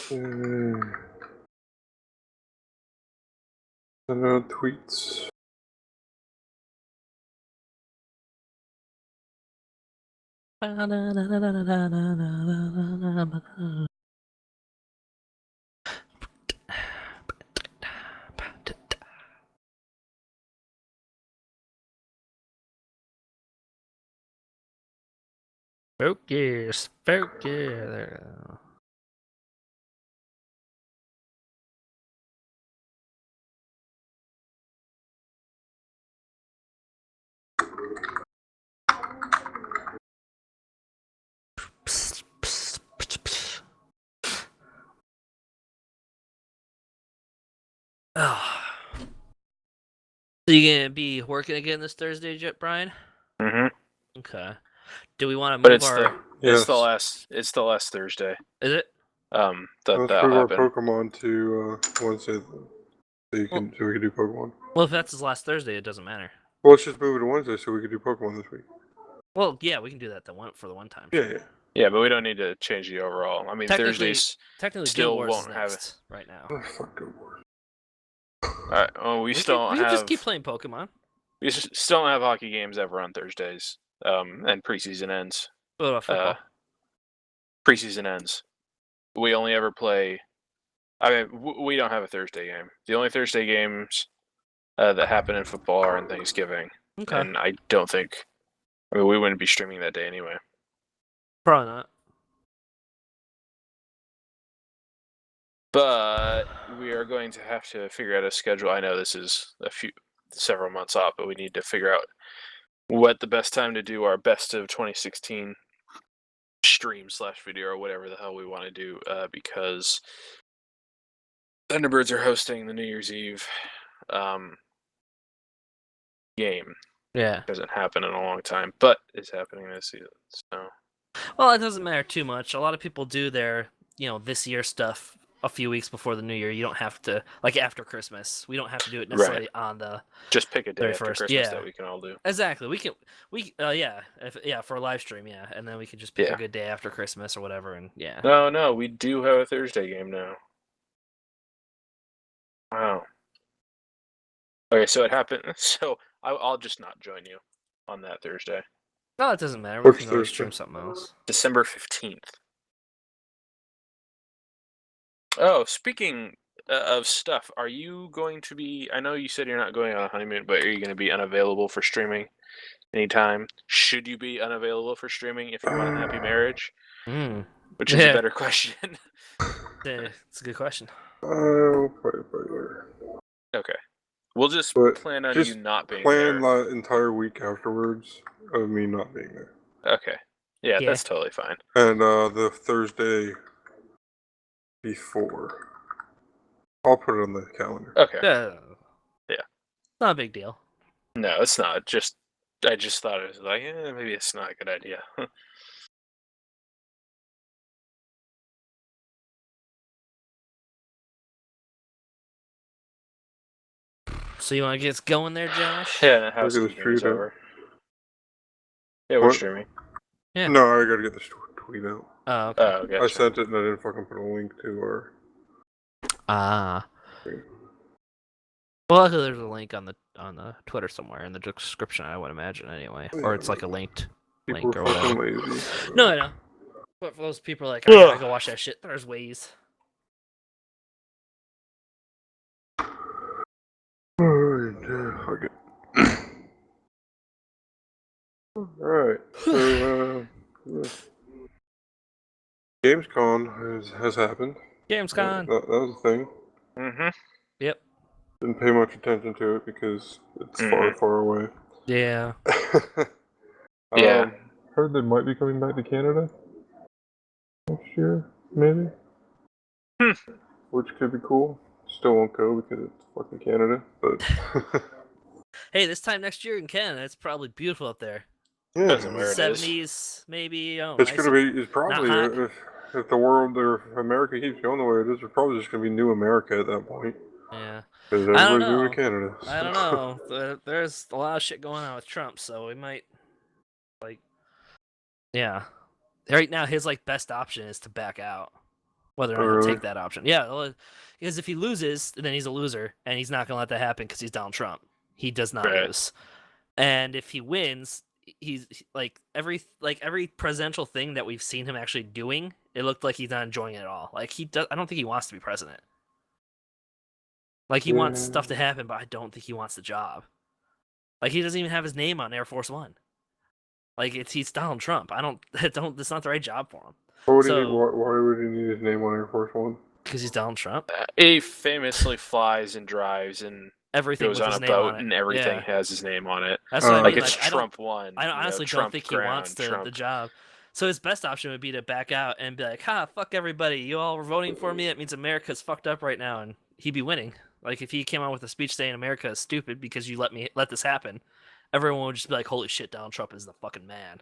Send out tweets. Focus. There. So you gonna be working again this Thursday, Brian? Mm-hmm. Okay. Do we want to But move it's our? it's the last Thursday. Is it? That'll Let's move our happen. Pokemon to Wednesday, so we can do Pokemon. Well, if that's his last Thursday, it doesn't matter. Well, let's just move it to Wednesday so we can do Pokemon this week. Well, yeah, we can do that the one time. Yeah. Yeah, but we don't need to change the overall. I mean, Thursdays technically still Guild Wars won't is have next right now. Oh, fuck Guild Wars. Alright, well, we still don't we have. can just keep playing Pokemon. We still don't have hockey games ever on Thursdays. And preseason ends. What about football? Preseason ends. We only ever play. I mean, we don't have a Thursday game. The only Thursday games that happen in football are on Thanksgiving. Okay. And I don't think. I mean, we wouldn't be streaming that day anyway. Probably not. But we are going to have to figure out a schedule. I know this is several months off, but we need to figure out what the best time to do our best of 2016 stream/video or whatever the hell we want to do, because Thunderbirds are hosting the New Year's Eve game. Yeah. It hasn't happened in a long time, but it's happening this season. So. Well, it doesn't matter too much. A lot of people do their, this year stuff a few weeks before the New Year. You don't have to, like after Christmas. We don't have to do it necessarily on the. Just pick a day after 31st. Christmas that we can all do. Exactly. For a live stream, yeah, and then we can just pick a good day after Christmas or whatever, and yeah. No, we do have a Thursday game now. Wow. Okay, so it happened. So I'll just not join you on that Thursday. No, it doesn't matter. We can always stream something else. December 15th. Oh, speaking of stuff, are you going to be... I know you said you're not going on a honeymoon, but are you going to be unavailable for streaming anytime? Should you be unavailable for streaming if you're on a happy marriage? Which is a better question. It's a good question. I'll play it later. Okay. We'll just plan on you not being there. Plan the entire week afterwards of me not being there. Okay. Yeah, that's totally fine. And the Thursday before. I'll put it on the calendar. Okay. Yeah. Not a big deal. No, it's not. I just thought it was like, maybe it's not a good idea. So you want to get us going there, Josh? Yeah, the house is over. Yeah, we're streaming. Yeah. No, I gotta get this tweet out. Oh, okay. Oh, gotcha. I sent it and I didn't fucking put a link to our... Well, luckily there's a link on the Twitter somewhere in the description, I would imagine, anyway. Or it's like a linked link or whatever. Lazy. No, I know. But for those people like, I gotta go watch that shit, there's ways. Fuck it. Alright, so, Gamescom has happened. Gamescom. That was a thing. Mm-hmm. Yep. Didn't pay much attention to it because it's far away. Yeah. Heard they might be coming back to Canada next year, maybe. Which could be cool. Still won't go because it's fucking Canada, but... Hey, this time next year in Canada, it's probably beautiful up there. Yeah, 70s, maybe. It's gonna be. It's probably if the world or America keeps going the way it is, it's probably just gonna be New America at that point. Yeah. Because everybody's moving to Canada. So. I don't know. There's a lot of shit going on with Trump, so we might, yeah. Right now, his best option is to back out. whether or not he'll take that option. Yeah, well, because if he loses, then he's a loser, and he's not going to let that happen because he's Donald Trump. He does not lose. And if he wins, he's like every presidential thing that we've seen him actually doing, it looked like he's not enjoying it at all. Like I don't think he wants to be president. Like he wants stuff to happen, but I don't think he wants the job. Like he doesn't even have his name on Air Force One. Like he's Donald Trump. It's not the right job for him. Why would he need his name on Air Force One? Because he's Donald Trump. He famously flies and drives and everything goes on a boat, and everything has his name on it. That's what I mean. Like it's Trump one. I honestly don't think he wants the job. So his best option would be to back out and be like, "Ha, fuck everybody! You all were voting for me. It means America's fucked up right now," and he'd be winning. Like if he came out with a speech saying America is stupid because you let this happen, everyone would just be like, "Holy shit, Donald Trump is the fucking man."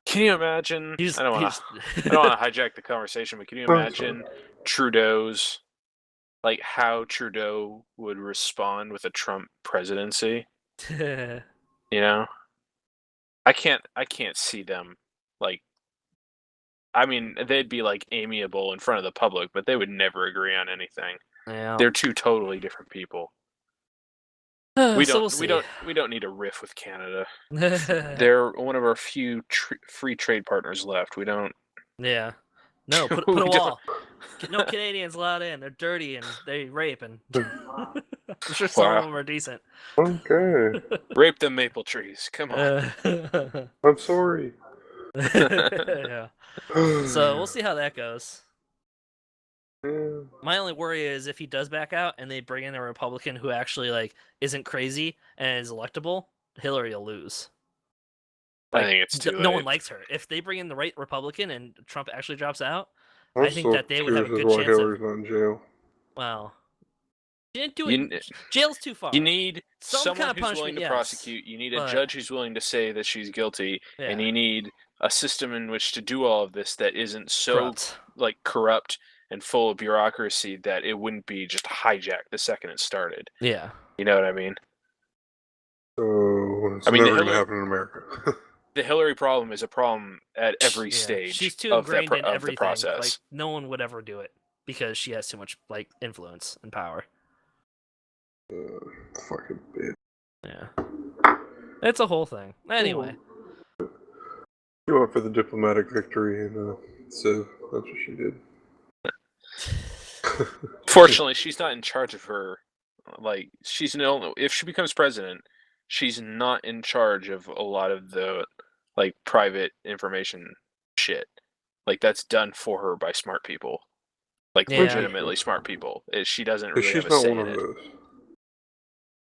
Can you imagine? I don't want to hijack the conversation, but can you imagine Trudeau's, like how Trudeau would respond with a Trump presidency? You know, I can't see them like. I mean, they'd be like amiable in front of the public, but they would never agree on anything. Yeah. They're two totally different people. We don't need a riff with Canada. They're one of our few free trade partners left. We don't. Yeah. No, put a wall. No Canadians allowed in. They're dirty and they rape, and I'm sure some of them are decent. Okay. Rape the maple trees. Come on. I'm sorry. Yeah. So we'll see how that goes. Yeah. My only worry is if he does back out and they bring in a Republican who actually like isn't crazy and is electable, Hillary will lose. Like, I think it's too late. No one likes her. If they bring in the right Republican and Trump actually drops out, I think that they would have a good chance. Hillary's not in jail. Well, she didn't do it. Jail's too far. You need someone kind of who's willing to prosecute. You need a judge who's willing to say that she's guilty, and you need a system in which to do all of this that isn't so corrupt and full of bureaucracy that it wouldn't be just hijacked the second it started. Yeah. You know what I mean? So it's never going to happen in America. The Hillary problem is a problem at every stage. She's too ingrained in everything. The process. Like no one would ever do it because she has too much like influence and power. Fucking bitch. Yeah. It's a whole thing. Anyway. She went for the diplomatic victory, and so that's what she did. Fortunately, she's not in charge of her. Like if she becomes president, she's not in charge of a lot of the private information shit. Like that's done for her by smart people, legitimately smart people. She doesn't really have a say in it.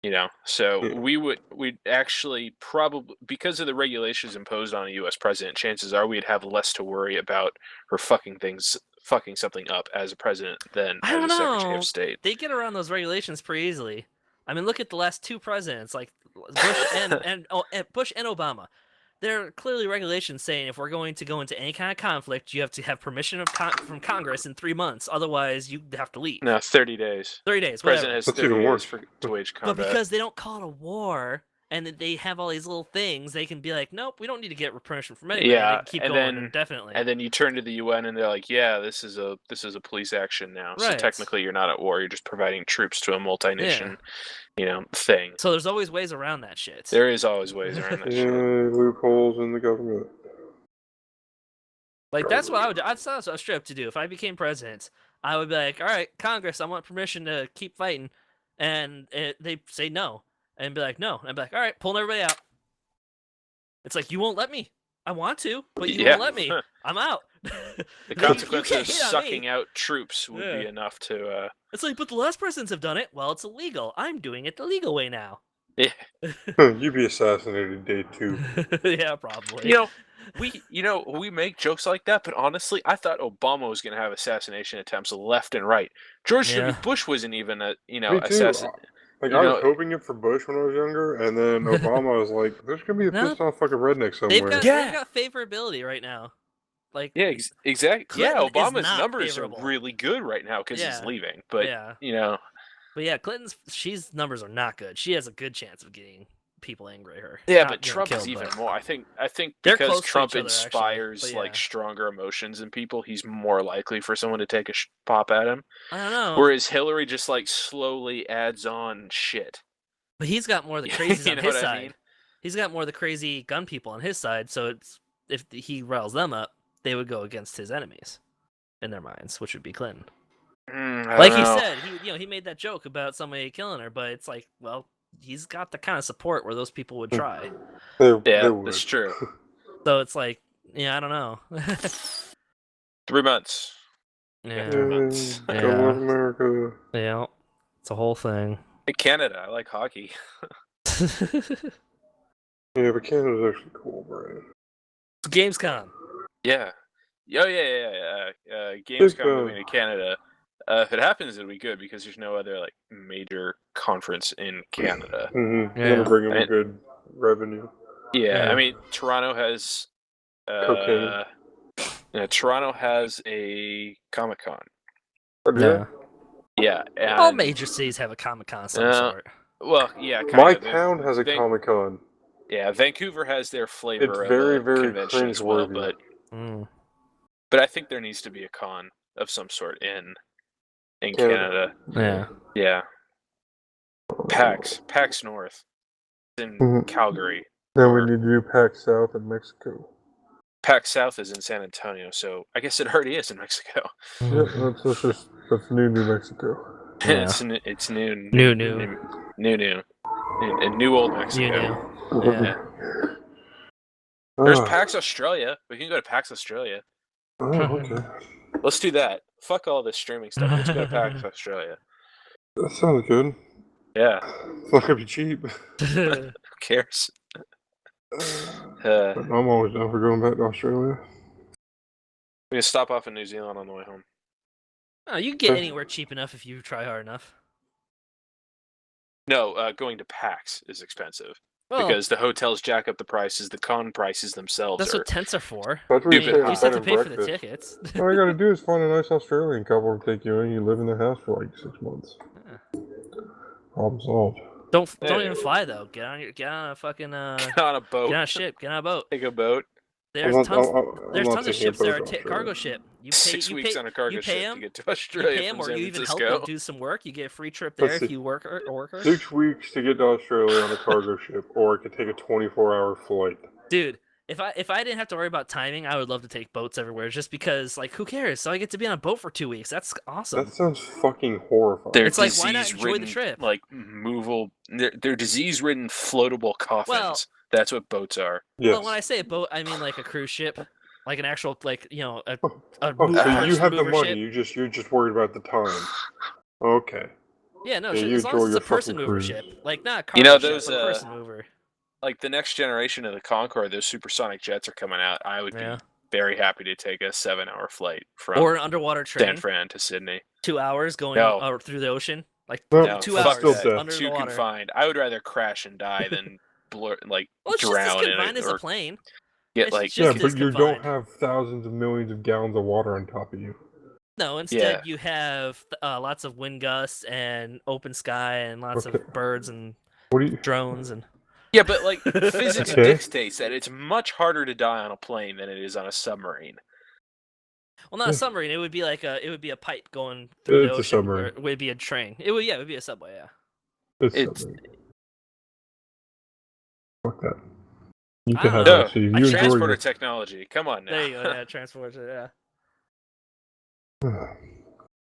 You know, so we'd actually probably, because of the regulations imposed on a U.S. president, chances are we'd have less to worry about her fucking something up as a president than as a Secretary of State. They get around those regulations pretty easily. I mean, look at the last two presidents, like Bush and Obama. There are clearly regulations saying if we're going to go into any kind of conflict, you have to have permission from Congress in 3 months. Otherwise, you have to leave. No, 30 days. 30 days. The president has 30 days to wage combat. But because they don't call it a war, and they have all these little things, they can be like, nope, we don't need to get permission from anybody. Yeah, and keep going indefinitely. And then you turn to the UN, and they're like, yeah, this is a police action now. Right. So technically, you're not at war. You're just providing troops to a multi-nation. Thing. So there's always ways around that shit. There is always ways around that shit. Loopholes in the government. Like that's what I would do. That's what I was straight up to do. If I became president, I would be like, all right, Congress, I want permission to keep fighting. And they say no. And be like, no. And I'd be like, all right, pulling everybody out. It's like, you won't let me. I want to, but you won't let me. I'm out. The consequence of sucking out troops would be enough to... It's like, but the last presidents have done it. Well, it's illegal. I'm doing it the legal way now. Yeah. You'd be assassinated day 2. Yeah, probably. We make jokes like that, but honestly, I thought Obama was going to have assassination attempts left and right. George W. Bush wasn't even assassin. I was hoping it for Bush when I was younger, and then Obama was like, "There's gonna be a pissed off fucking redneck somewhere." They've got favorability right now. Like exactly. Clinton Obama's numbers are really good right now because he's leaving. But But Clinton's numbers are not good. She has a good chance of getting people angrier. Yeah, Not but getting Trump is killed, even but- more. I think They're because close to Trump each other, actually, inspires but like yeah. stronger emotions in people, he's more likely for someone to take a pop at him. I don't know. Whereas Hillary just like slowly adds on shit. But he's got more of the crazies You on know his what I side. mean? He's got more of the crazy gun people on his side, so it's if he riles them up, they would go against his enemies in their minds, which would be Clinton. I Like don't he know. said, he made that joke about somebody killing her, but it's like, well, he's got the kind of support where those people would try. They Yeah, would. that's true. So it's like, yeah, I don't know. 3 months. Yeah. 3 months. God Yeah. love America. Yeah, it's a whole thing. Hey, Canada, I like hockey. Yeah, but Canada's actually cool, Brian. Gamescom. Yeah. Oh, yeah. Gamescom moving to Canada. If it happens, it'll be good because there's no other like major conference in Canada. Mm-hmm. Yeah. That'll bring them a good revenue. Yeah, Yeah. I mean Toronto has Cocaine. Yeah, Toronto has a Comic-Con. Oh, do Yeah. Yeah, and All major cities have a Comic-Con of some sort. well, yeah, they? kind My of. town has a Comic-Con. Yeah, Vancouver has their flavor It's of very, a very convention as well, cringeworthy. but I think there needs to be a con of some sort in Canada. Canada. Yeah. Yeah. PAX North in Mhm. Calgary. Then we need to do PAX South in Mexico. PAX South is in San Antonio, so I guess it already is in Mexico. Yep, that's New Mexico. Yeah. it's new. New. And new old Mexico. Yeah. There's PAX Australia. We can go to PAX Australia. Oh, okay. Let's do that. Fuck all this streaming stuff. Let's go to PAX Australia. That sounds good. Yeah. It's not gonna be cheap. Who cares? But I'm always down for going back to Australia. We can stop off in New Zealand on the way home. Oh, you can get anywhere cheap enough if you try hard enough. No, going to PAX is expensive. Well, Because the hotels jack up the prices, the con prices themselves that's are... what tents are for. That's what Stupid you say. high. You just have to Bed pay and for the breakfast. tickets. All you gotta do is find a nice Australian couple to take you in. You live in their house for like 6 months. Yeah. Problem solved. Don't even fly though. Get on a fucking Get on a boat. get on a ship. Get on a boat. Take a boat. There's I'm tons not of taking a ships there. boat to Cargo Australia. ship. You pay 6 you weeks pay on a cargo you pay ship them. to get to You Australia pay them, from or San you even help Francisco. them do some work. You get a free trip there Let's if see. you work. 6 weeks to get to Australia on a cargo ship, or I could take a 24-hour flight. Dude, if I didn't have to worry about timing, I would love to take boats everywhere. Just because, like, who cares? So I get to be on a boat for 2 weeks. That's awesome. That sounds fucking horrifying. They're It's like, why not enjoy the disease-ridden, trip? like movable. They're disease-ridden floatable coffins. Well- That's what boats are. Yes. Well, when I say a boat, I mean like a cruise ship, like an actual, like, a So person you have the mover money. ship. You're just worried about the time. Okay. Yeah, no, Yeah, you as long as enjoy it's your a person fucking mover cruise. ship, like not a You cargo know, ship, those, but person mover. Like the next generation of the Concorde, those supersonic jets are coming out. I would Yeah. be very happy to take a 7-hour flight from Or an underwater San train, Fran to Sydney. 2 hours going No. through the ocean, like No, No, 2 fuck hours still that. death. under Too the water. confined. I would rather crash and die than Well, it's just as drown in confined it as a or plane. get It's like Yeah, just but as you don't confined. have thousands of millions of gallons of water on top of you. No, instead you have lots of wind gusts and open sky and lots Okay. of birds and What do you? drones and. Yeah, but like physics Okay. dictates that it's much harder to die on a plane than it is on a submarine. Well, not a submarine. It would be like a pipe going through the It's a ocean. submarine. Or it would be a train. It would be a subway. Yeah. It's- something. Fuck that. You I can don't have know. that. So you I enjoy Transporter your. technology. Come on now. There you go. Yeah, transport. Yeah.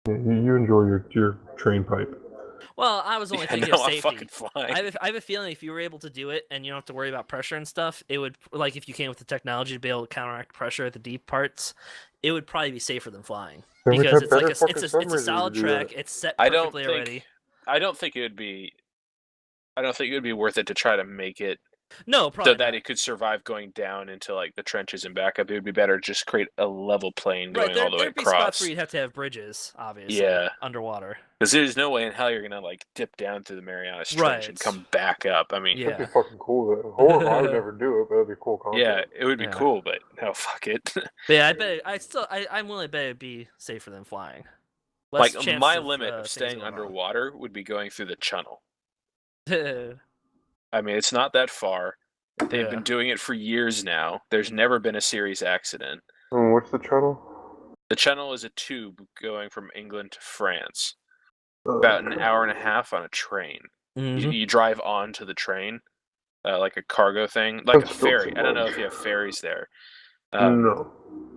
You enjoy your train pipe. Well, I was only Yeah, thinking no, of I'm safety. fucking flying. I have a feeling if you were able to do it and you don't have to worry about pressure and stuff, it would, like, if you came with the technology to be able to counteract pressure at the deep parts, it would probably be safer than flying Then we because have it's like better it's fucking a submarines solid to do that. track. It's set I don't perfectly think. already. I don't think it would be. I don't think it would be worth it to try to make it No, probably so that not. it could survive going down into like the trenches and back up. It would be better to just create a level plane Right, going all the way there'd be spots across. where you'd have to have bridges, obviously, Yeah. underwater. Because there's no way in hell you're gonna like dip down through the Marianas Trench and Right. come back up. I mean, Yeah. That'd be fucking cool. Though. Horrible. I would never do it, but that'd be a cool concept. yeah, it would be Yeah. cool, but no, fuck it. But yeah, I bet I'm willing to bet it'd be safer than flying. Less Like chance my of, limit of things staying going wrong. underwater would be going through the channel. I mean, it's not that far. They've Yeah. been doing it for years now. There's never been a serious accident. Oh, what's the channel? The channel is a tube going from England to France. About an hour and a half on a train. Mhm. You drive onto the train, like a cargo thing, like That's a still ferry. too I don't know much. if you have ferries there. No.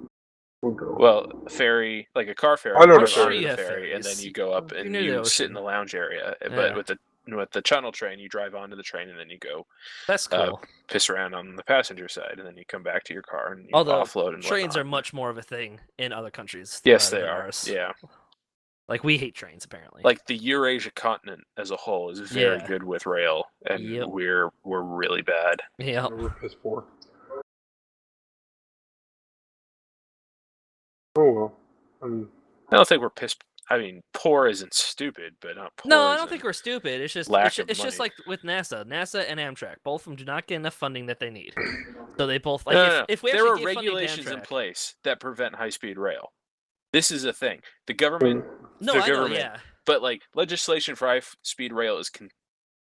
We'll go. Well, a ferry, like a car ferry. I know you the drive sure onto you the have ferry, and then ferries. you go up You're and near the you sit in ocean. the lounge area. Yeah. But with the channel train, you drive onto the train, and then you go That's cool. piss around on the passenger side, and then you come back to your car and you Although offload and trains whatnot. are much more of a thing in other countries. Yes, they than are. Ours. Yeah, Like we hate trains apparently. like the Eurasia continent as a whole is very Yeah. good with rail, and Yep. we're really bad. Yeah. We're piss poor. Oh well. I mean, I don't think we're pissed. I mean, poor isn't stupid, but not poor. No, I don't isn't think we're stupid. It's just lack of it's just money. like with NASA and Amtrak. Both of them do not get enough funding that they need. So they both like No. if we there actually are gave funding to regulations in Amtrak- place that prevent high-speed rail. This is a thing. The government, No, the I know, government, yeah. but like legislation for high-speed rail is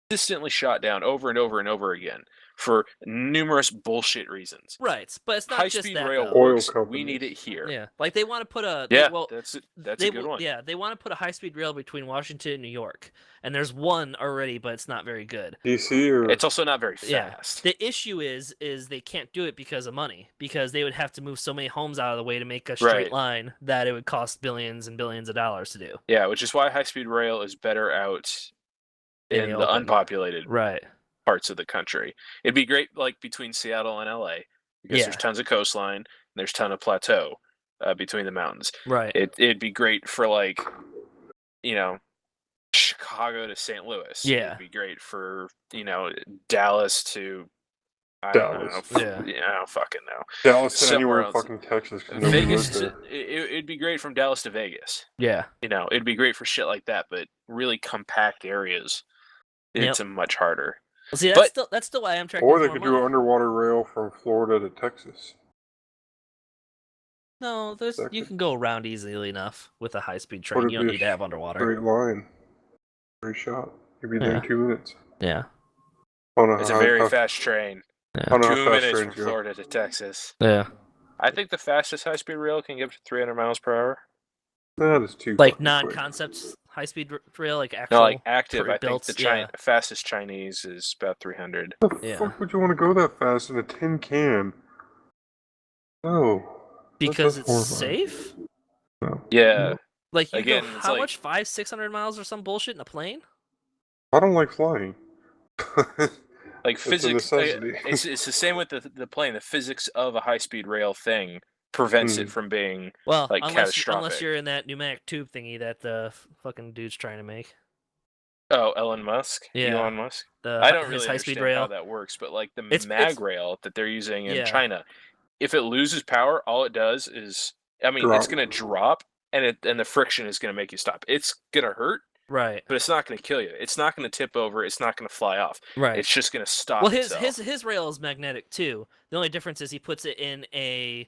consistently shot down over and over and over again for numerous bullshit reasons. Right, but it's not just High-speed that rail though. Oil works. We companies. need it here. Yeah, like they want to put a Yeah, well, that's they a good one. Yeah, they want to put a high-speed rail between Washington and New York, and there's one already, but it's not very good. DC or It's also not very Yeah, fast. the issue is they can't do it because of money, because they would have to move so many homes out of the way to make a straight Right. line that it would cost billions and billions of dollars to do. Yeah, which is why high-speed rail is better out In in the the open. unpopulated Right. parts of the country. It'd be great, like between Seattle and LA, because Yeah. there's tons of coastline, and there's ton of plateau between the mountains. Right. It'd be great for like, Chicago to St. Louis. Yeah. It'd be great for Dallas to I Dallas. don't know. Yeah. Yeah, I don't fucking know. Dallas to Somewhere anywhere in else. fucking Texas. 'Cause nobody Vegas, lives there. it'd be great from Dallas to Vegas. Yeah. It'd be great for shit like that, but really compact areas, it's much harder. Well, see, But- that's still why Amtrak. Or needs they more could money. do an underwater rail from Florida to Texas. No, you Exactly. can go around easily enough with a high-speed Or train. it'd You don't be need to have underwater. Straight line. Straight shot. You'd be there in Yeah. 2 minutes. Yeah. It's a very fast train. I don't know 2 how fast minutes trains from go. Florida to Texas. Yeah. I think the fastest high-speed rail can get up to 300 miles per hour. That is too Like fucking non-concept high-speed rail, like actual. No, like active. I think built, the yeah. fastest Chinese is about 300. quick. The Yeah. fuck would you want to go that fast in a tin can? No. Because That's it's horrifying. safe. No. Yeah, Like you Again, go it's how like- much 500-600 miles or some bullshit in a plane? I don't like flying. like It's a physics. necessity. It's the same with the plane. The physics of a high-speed rail thing prevents it from being. Well, Like, unless catastrophic. you're in that pneumatic tube thingy that the fucking dude's trying to make. Oh, Elon Musk. Yeah. Elon Musk. The I don't his really high-speed understand rail. how that works, but like the It's- mag rail that they're using in Yeah. China, if it loses power, all it does is, it's Drop. going to drop, and the friction is going to make you stop. It's going to hurt, Right. but it's not going to kill you. It's not going to tip over. It's not going to fly off. Right. It's just going to stop. Well, itself. his rail is magnetic too. The only difference is he puts it in a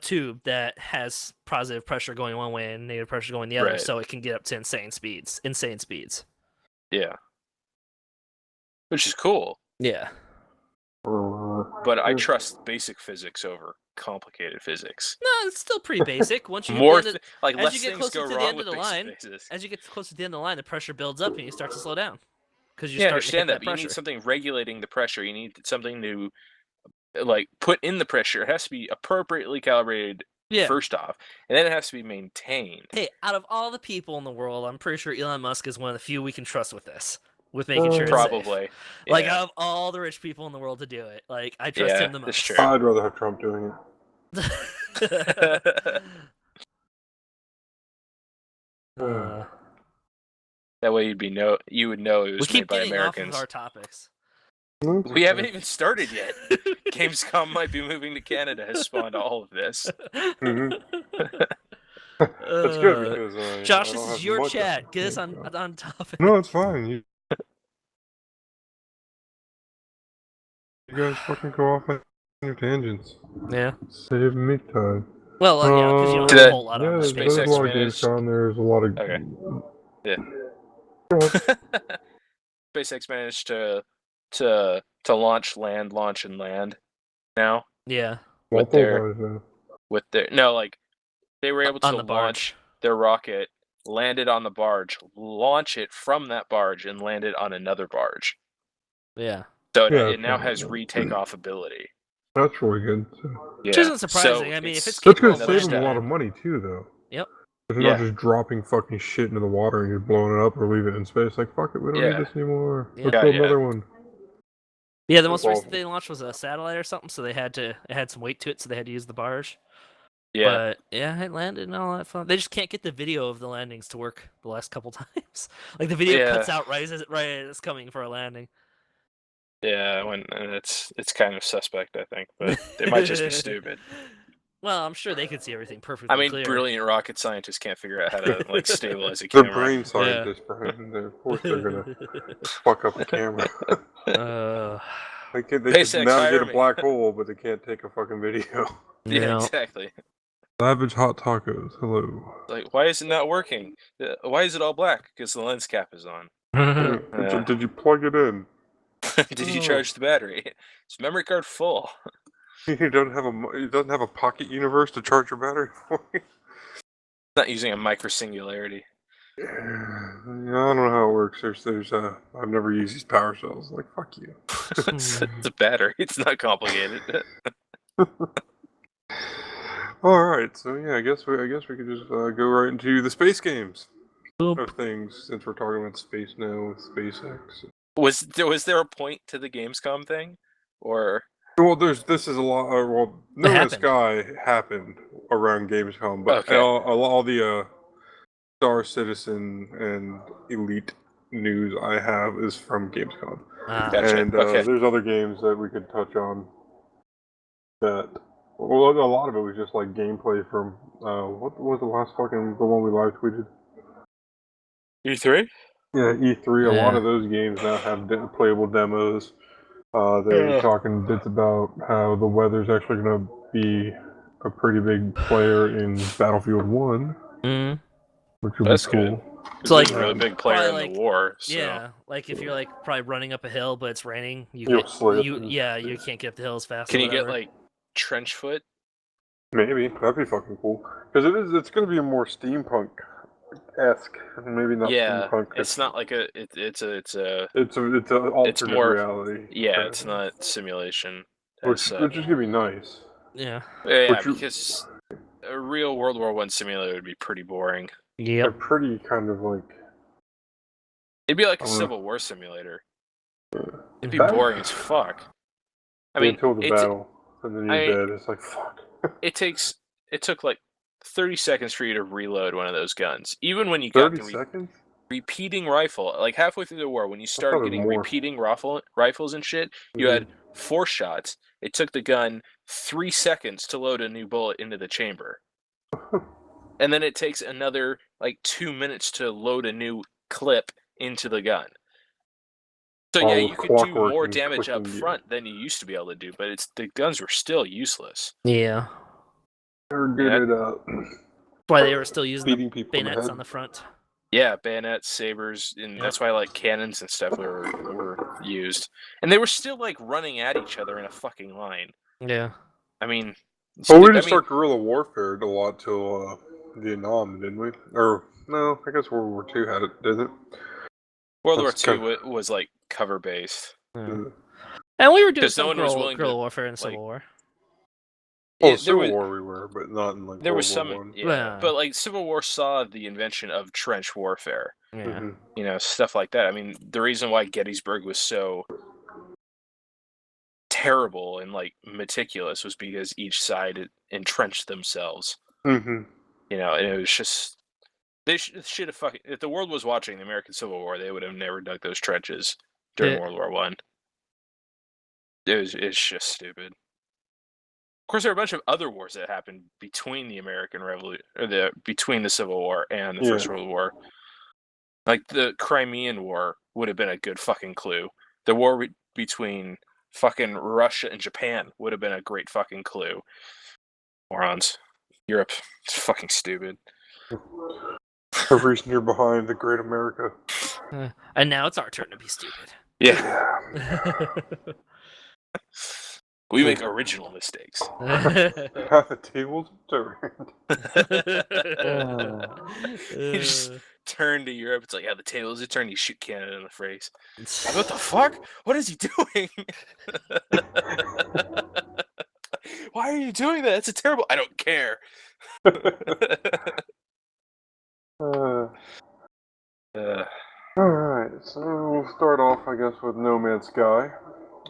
tube that has positive pressure going one way and negative pressure going the other, Right. so it can get up to insane speeds. Yeah. Which is cool, Yeah. but I trust basic physics over complicated physics. No, it's still pretty basic. Once you More get to the end like as less you get things closer go to the wrong end with of the basic line, physics. as you get closer to the end of the line, the pressure builds up and you start to slow down because Yeah, I understand that, but you need something regulating the pressure. You need something to put in the pressure. It has to be appropriately calibrated Yeah. first off, and then it has to be maintained. Hey, out of all the people in the world, I'm pretty sure Elon Musk is one of the few we can trust with this, with making sure it's safe. Probably. Like Yeah. out of all the rich people in the world to do it, like I trust him the that's most. true. I'd rather have Trump doing it. That way you would know it we was keep made by getting off of Americans. our topics. No, it's We haven't okay. even started yet. Gamescom might be moving to Canada has spawned all of this. Mhm. That's good because Josh, I this don't is have your much chat. of- Get us yeah, on topic. No, it's fine. You guys fucking go off on your tangents. Yeah. Save me time. Well, yeah, because you don't Did have I- a whole lot yeah, on there's, the SpaceX there's a lot of managed- Gamescom. There's a lot of. Okay. Yeah. Go ahead. SpaceX managed to to launch, launch, and land now. Yeah. With their they were able On to the barge. launch their rocket, land it on the barge, launch it from that barge, and land it on another barge. Yeah. So it now has retake-off ability. That's really good. Which isn't surprising. I mean, if it's that's capable gonna of save them landing, a lot of money too, though. Yep. If you're not just dropping fucking shit into the water and you're blowing it up or leaving it in space, like fuck it, we don't need this anymore. Yeah. Let's build another one. Yeah, the most recent they launched was a satellite or something, so it had some weight to it, so they had to use the barge. Yeah. But yeah, it landed and all that fun. They just can't get the video of the landings to work the last couple times. Like the video cuts out right as it's coming for a landing. Yeah, when it's kind of suspect, I think, but they might just be stupid. Well, I'm sure they could see everything perfectly clear. Brilliant rocket scientists can't figure out how to stabilize a camera. They're brain scientists, Brian. Of course they're gonna fuck up a camera. They can navigate a black hole, but they can't take a fucking video. Yeah, exactly. Savage Hot Tacos, hello. Like, why is it not working? Why is it all black? Because the lens cap is on. Did you plug it in? Did you charge the battery? Is memory card full? You don't have a pocket universe to charge your battery for you? Not using a microsingularity. Yeah, I don't know how it works. I've never used these power cells. Like, fuck you. It's a battery. It's not complicated. All right, so yeah, I guess we could just go right into the space games of things, since we're talking about space now with SpaceX. Was there a point to the Gamescom thing, or? Well, this is a lot. No Man's Sky happened around Gamescom, but all the Star Citizen and Elite news I have is from Gamescom. Gotcha. And there's other games that we could touch on. That a lot of it was just like gameplay from what was the one we live tweeted? E3. Yeah, E3. A lot of those games now have playable demos. They're talking bits about how the weather's actually going to be a pretty big player in Battlefield 1, which would be cool. It's like a really big player in the war. So. Yeah, like if you're probably running up a hill but it's raining, you can't get up the hill as fast. Can you get trench foot? Maybe that'd be fucking cool because it's going to be a more steampunk-esque, maybe not steampunk. It's not like it's an alternate reality. Yeah, it's not simulation. Which is gonna be nice. Yeah. Because a real World War I simulator would be pretty boring. Yeah. They're pretty kind of like. It'd be like a Civil War simulator. It'd be boring as fuck. I mean, until the battle, and then you're dead. It's like fuck. It took like 30 seconds for you to reload one of those guns. Even when you got the repeating rifle, like halfway through the war, when you started getting repeating rifles and shit, you had 4 shots. It took the gun 3 seconds to load a new bullet into the chamber. And then it takes another 2 minutes to load a new clip into the gun. So yeah, you could do more damage up front than you used to be able to do, but the guns were still useless. Yeah. They're good at why they were still using the bayonets on the front. Yeah, bayonets, sabers, and that's why cannons and stuff were used. And they were still running at each other in a fucking line. Yeah. I mean, we didn't start guerrilla warfare a lot till Vietnam, didn't we? Or no, I guess World War II had it, didn't it? World War II was cover based. Yeah. And we were doing some guerrilla warfare in Civil War. Civil War we were, but not in there was World some, but Civil War saw the invention of trench warfare. Yeah, stuff like that. I mean, the reason why Gettysburg was so terrible and meticulous was because each side entrenched themselves. And it was just they should have fucking. If the world was watching the American Civil War, they would have never dug those trenches during World War I. It's just stupid. Of course, there are a bunch of other wars that happened between the American Revolution, or between the Civil War and the First World War. Like the Crimean War would have been a good fucking clue. The war between fucking Russia and Japan would have been a great fucking clue. Morons. Europe. It's fucking stupid. The reason you're behind the Great America. And now it's our turn to be stupid. Yeah. We make original mistakes. Half the tables turned. You just turn to Europe. It's like, yeah, the tables are turned. You shoot Canada in the face. Like, what the fuck? What is he doing? Why are you doing that? It's a terrible. I don't care. Alright, so we'll start off, I guess, with No Man's Sky.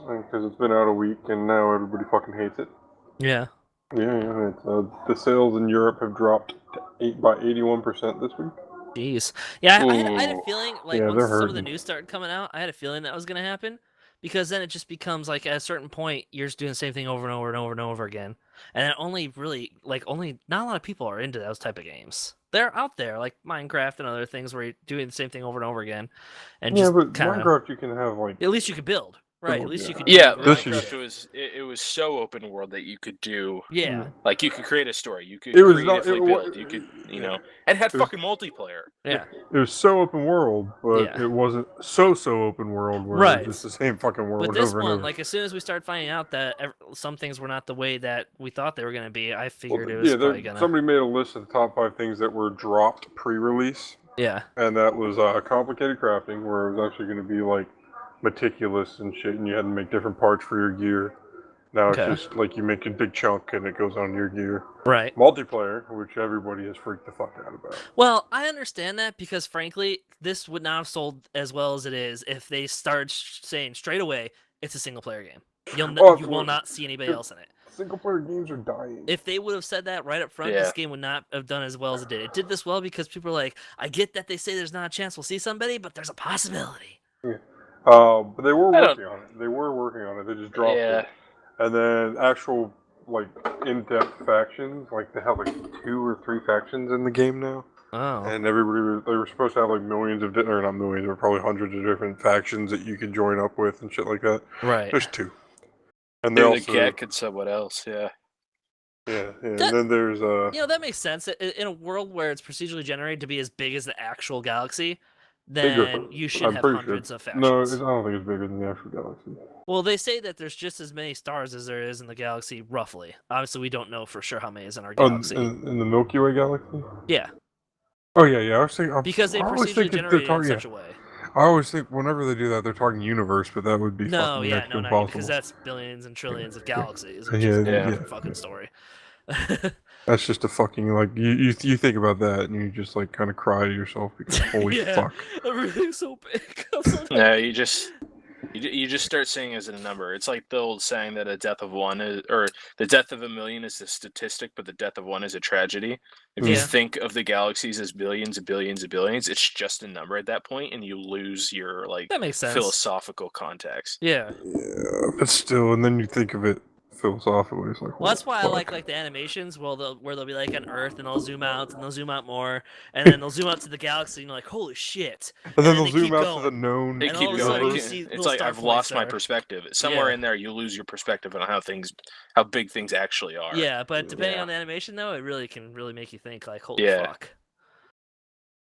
Because it's been out a week and now everybody fucking hates it. Yeah. Yeah. The sales in Europe have dropped by 81% this week. Jeez. Yeah, I had a feeling, like, Yeah, once they're some of the hurting. news started coming out, I had a feeling that was going to happen. Because then it just becomes, like, at a certain point, you're just doing the same thing over and over and over and over again. And it only really, like, not a lot of people are into those type of games. They're out there, like Minecraft and other things where you're doing the same thing over and over again. And Yeah, just but kinda, Minecraft you can have, like... at least you could build. Right, at least you could do Yeah, This Minecraft was so open world that you could do. Yeah. Like, you could create a story. You could It was not- creatively it wa- build. You could, and had fucking multiplayer. Yeah. It was so open world, but Yeah. it wasn't so open world where Right. it was just the same fucking world But this over and one, over. like, as soon as we started finding out that some things were not the way that we thought they were going to be, I figured it was probably going to... Somebody made a list of the top 5 things that were dropped pre-release. Yeah. And that was complicated crafting, where it was actually going to be, like, meticulous and shit, and you had to make different parts for your gear. Now Okay. it's just, like, you make a big chunk and it goes on your gear. Right. Multiplayer, which everybody has freaked the fuck out about. Well, I understand that because, frankly, this would not have sold as well as it is if they started saying straight away it's a single-player game. You will not see anybody else in it. Single-player games are dying. If they would have said that right up front, this game would not have done as well as it did. It did this well because people are like, I get that they say there's not a chance we'll see somebody, but there's a possibility. Yeah. But they were working on it. They just dropped it. And then actual, like, in-depth factions, like, they have, like, 2 or 3 factions in the game now. Oh. And they were supposed to have, like, millions of, or not millions, but probably hundreds of different factions that you could join up with and shit like that. Right. There's 2. And they also... the Gek and someone else, Yeah, and then there's, that makes sense. In a world where it's procedurally generated to be as big as the actual galaxy, then you should have hundreds of factions. No, I don't think it's bigger than the actual galaxy. Well, they say that there's just as many stars as there is in the galaxy, roughly. Obviously, we don't know for sure how many is in our galaxy. In the Milky Way galaxy? Yeah. Oh, yeah. I was thinking... Because they procedurally generated in such a way. I always think whenever they do that, they're talking universe, but that would be fucking next to impossible. Because that's billions and trillions of galaxies, which is a different fucking story. That's just a fucking, like, you think about that and you just, like, kind of cry to yourself because holy fuck. Everything's so big. No, you just start saying as a number. It's like the old saying that a death of one is, or the death of a million is a statistic, but the death of one is a tragedy. If you think of the galaxies as billions and billions and billions, it's just a number at that point, and you lose your, like, that makes sense. Philosophical context. Yeah, but still, and then you think of it philosophically, it's like, well, that's why I like the animations where they'll be like on Earth and they'll zoom out and they'll zoom out more and then they'll zoom out to the galaxy and you're like, holy shit, and then they'll zoom out to the known. They keep going. It's like I've lost my perspective. Somewhere in there, you lose your perspective on how big things actually are. Yeah, but depending on the animation, though, it really can make you think, like, holy fuck.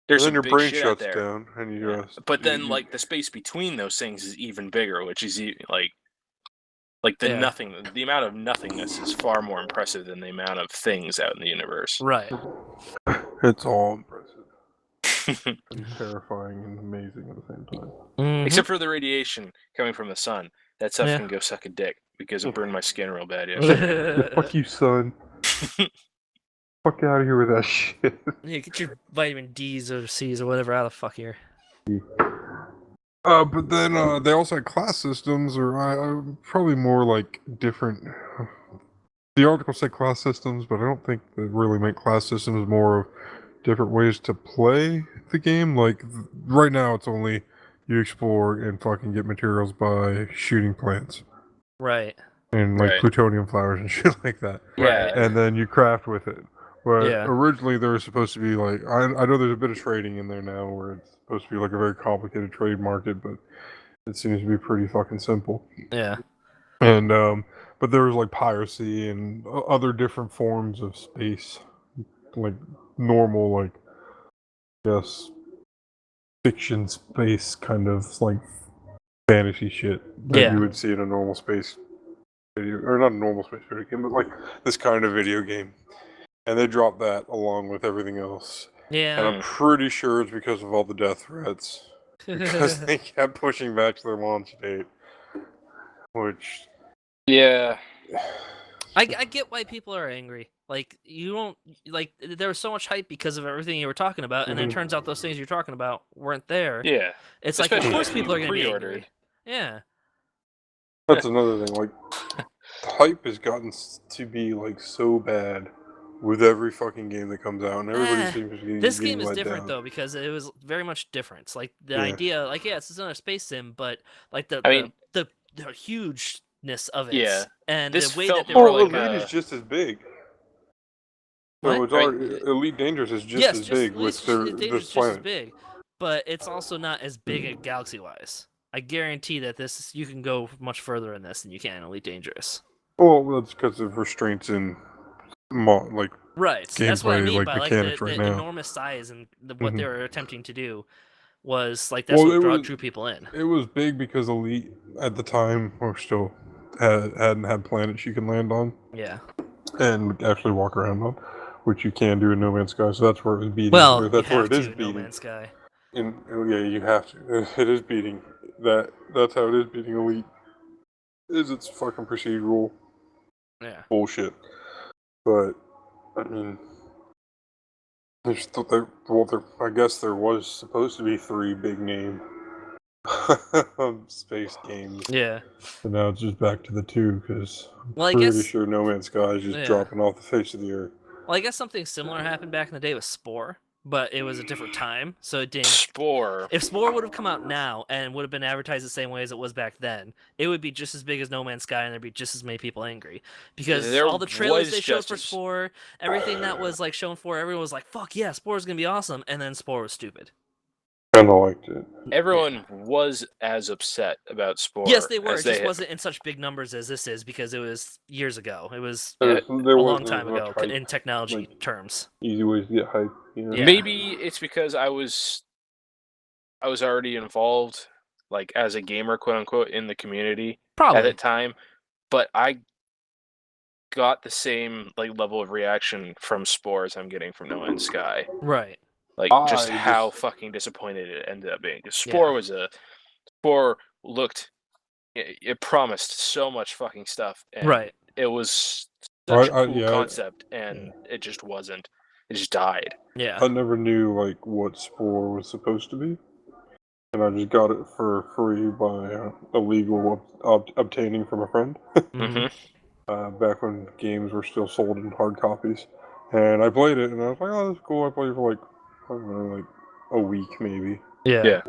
There's then your big brain shit shuts out there. down, and you just. But then, like, the space between those things is even bigger, which is like the nothing. The amount of nothingness is far more impressive than the amount of things out in the universe. Right. It's all impressive. And terrifying and amazing at the same time. Mm-hmm. Except for the radiation coming from the sun. That stuff can go suck a dick because it burned my skin real bad yesterday. Fuck you, son. Fuck out of here with that shit. Yeah, get your vitamin D's or C's or whatever out of the fuck here. But then they also had class systems, or probably more like different. The article said class systems, but I don't think they really meant class systems. More of different ways to play the game. Like right now, it's only you explore and fucking get materials by shooting plants, right? And like plutonium flowers and shit like that. Yeah. And then you craft with it. But originally there was supposed to be like I know there's a bit of trading in there now where it's supposed to be like a very complicated trade market, but it seems to be pretty fucking simple. Yeah. And but there was like piracy and other different forms of space, like normal, like fiction space kind of like fantasy shit that Yeah. you would see in a normal space video, or not a normal space video game, but like this kind of video game. And they dropped that along with everything else. Yeah. And I'm pretty sure it's because of all the death threats. Because they kept pushing back their launch date. Which... Yeah. I get why people are angry. Like, you don't... Like, there was so much hype because of everything you were talking about, and then it turns out those things you're talking about weren't there. Yeah. It's like, of Especially course if people you are going to be angry. pre-ordered. Yeah. That's another thing. Like, the hype has gotten to be, like, so bad with every fucking game that comes out, and everybody seems to be This getting game is let different down. though, because it was very much different. Like, the Yeah. idea, like, yeah, it's another space sim, but like the hugeness of it, Yeah. and This the way felt that they more were like Elite a... is just as big. What? So it's already, Elite Dangerous is just as big with this just as planet. big, but it's also not as big galaxy-wise. I guarantee that you can go much further in this than you can in Elite Dangerous. Well, that's because of restraints in, like, Right. That's what I gameplay, mean like, by like mechanics the right now. enormous size and what they Mhm. were attempting to do was like that's what drew people in. It was big because Elite at the time were still hadn't had planets you can land on. Yeah. And actually walk around on, which you can do in No Man's Sky. So that's where it was beating. Well, that's you where have it is to in beating. No Man's Sky. Yeah, you have to. It is beating that. That's how it is beating Elite. Is it's fucking procedural Yeah. bullshit. But I mean, I guess there was supposed to be 3 big name space games. Yeah. But now it's just back to the 2 because Well, I I'm pretty guess sure No Man's Sky is just dropping off the face of the earth. Well, I guess something similar happened back in the day with Spore, but it was a different time, so it didn't. Spore. If Spore would have come out now and would have been advertised the same way as it was back then, it would be just as big as No Man's Sky, and there'd be just as many people angry because all the trailers they showed for Spore, everything that was like shown for, everyone was like, "Fuck yeah, Spore's gonna be awesome," and then Spore was stupid. Kind of liked it. Everyone was as upset about Spore. Yes, they were. It just wasn't in such big numbers as this is because it was years ago. It was a long time ago in technology terms. Easy ways to get hype. You know? Yeah. Maybe it's because I was already involved, like as a gamer, quote unquote, in the community at that time, but I got the same like level of reaction from Spore as I'm getting from No Man's Sky. Right. Like just how fucking disappointed it ended up being. Spore looked, it promised so much fucking stuff, and it was such a cool concept, and it just wasn't. It just died. Yeah. I never knew like what Spore was supposed to be, and I just got it for free by illegal obtaining from a friend. Back when games were still sold in hard copies, and I played it, and I was like, "Oh, that's cool." I played it for like, I don't know, like a week maybe. Yeah.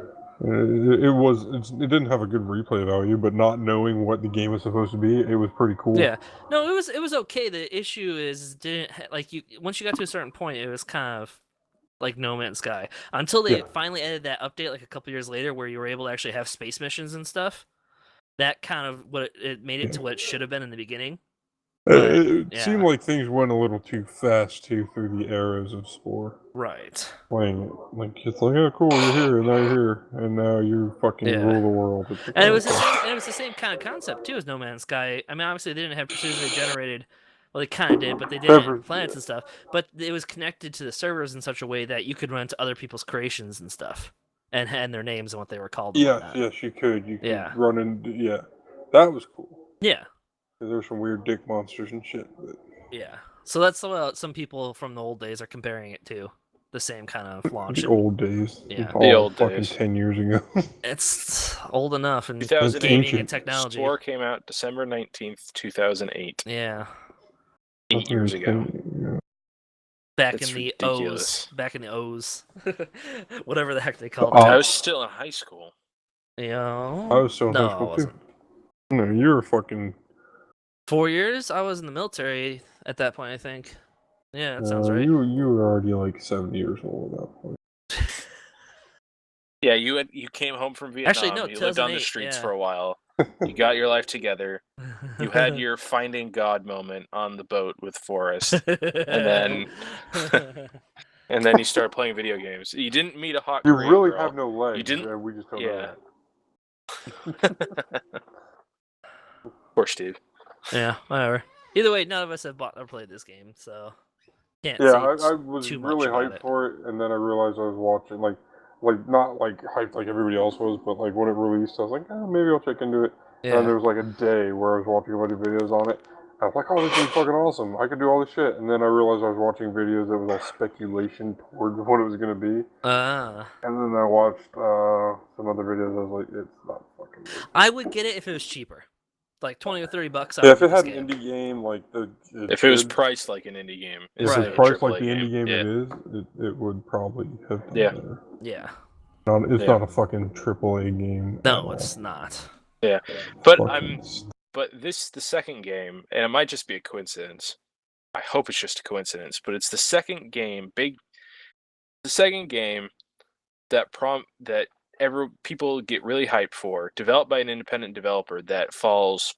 It didn't have a good replay value, but not knowing what the game was supposed to be, it was pretty cool. Yeah, no, it was okay. The issue is once you got to a certain point, it was kind of like No Man's Sky until they finally added that update like a couple years later where you were able to actually have space missions and stuff. That kind of it made it to what it should have been in the beginning. But, it seemed like things went a little too fast too through the eras of Spore. Right. Playing it, like it's like, oh cool, you're here, and now you're here, and now you fucking rule the world. And it was the same kind of concept too as No Man's Sky. I mean, obviously they didn't have procedurally generated. Well, they kind of did, but they did have planets and stuff. But it was connected to the servers in such a way that you could run to other people's creations and stuff, and their names and what they were called. Yes, you could. You could run in. Yeah, that was cool. Yeah. There's some weird dick monsters and shit. But... Yeah. So that's what some people from the old days are comparing it to. The same kind of launch. The old days. Yeah. The old fucking days. 10 years ago. It's old enough. And 2008 gaming and technology. Spore came out December 19th, 2008. Yeah. 8 years ago. Back in the O's. Whatever the heck they called it. I was still in high school. Yeah. I was still in high school too. No, you were fucking... 4 years? I was in the military at that point, I think. Yeah, that sounds right. You were already like 7 years old at that point. Yeah, you came home from Vietnam. Actually, no, you lived on the streets for a while. You got your life together. You had your finding God moment on the boat with Forrest, and then you started playing video games. You didn't meet a hot. You Korean really girl. have no legs. You didn't. We just don't know that. Poor Steve. Yeah, whatever. Either way, none of us have bought or played this game, so can't Yeah, say I was too really much about hyped it. for it, and then I realized I was watching like not like hyped like everybody else was, but like when it released, I was like, oh, maybe I'll check into it. And then there was like a day where I was watching a bunch of videos on it. I was like, oh, this is fucking awesome. I could do all this shit. And then I realized I was watching videos that was all speculation towards what it was going to be. Ah. And then I watched some other videos. I was like, it's not fucking worth it. I would get it if it was cheaper. Like $20 or $30. Yeah, if it had an indie game, like if it was priced like an indie game, if Right. it's priced like the AAA indie game yeah. it is, it would probably have done Yeah. better. Yeah. It's not a fucking AAA game. No, it's not. Yeah, but the second game, and it might just be a coincidence. I hope it's just a coincidence, but it's the second game, that people get really hyped for, developed by an independent developer that falls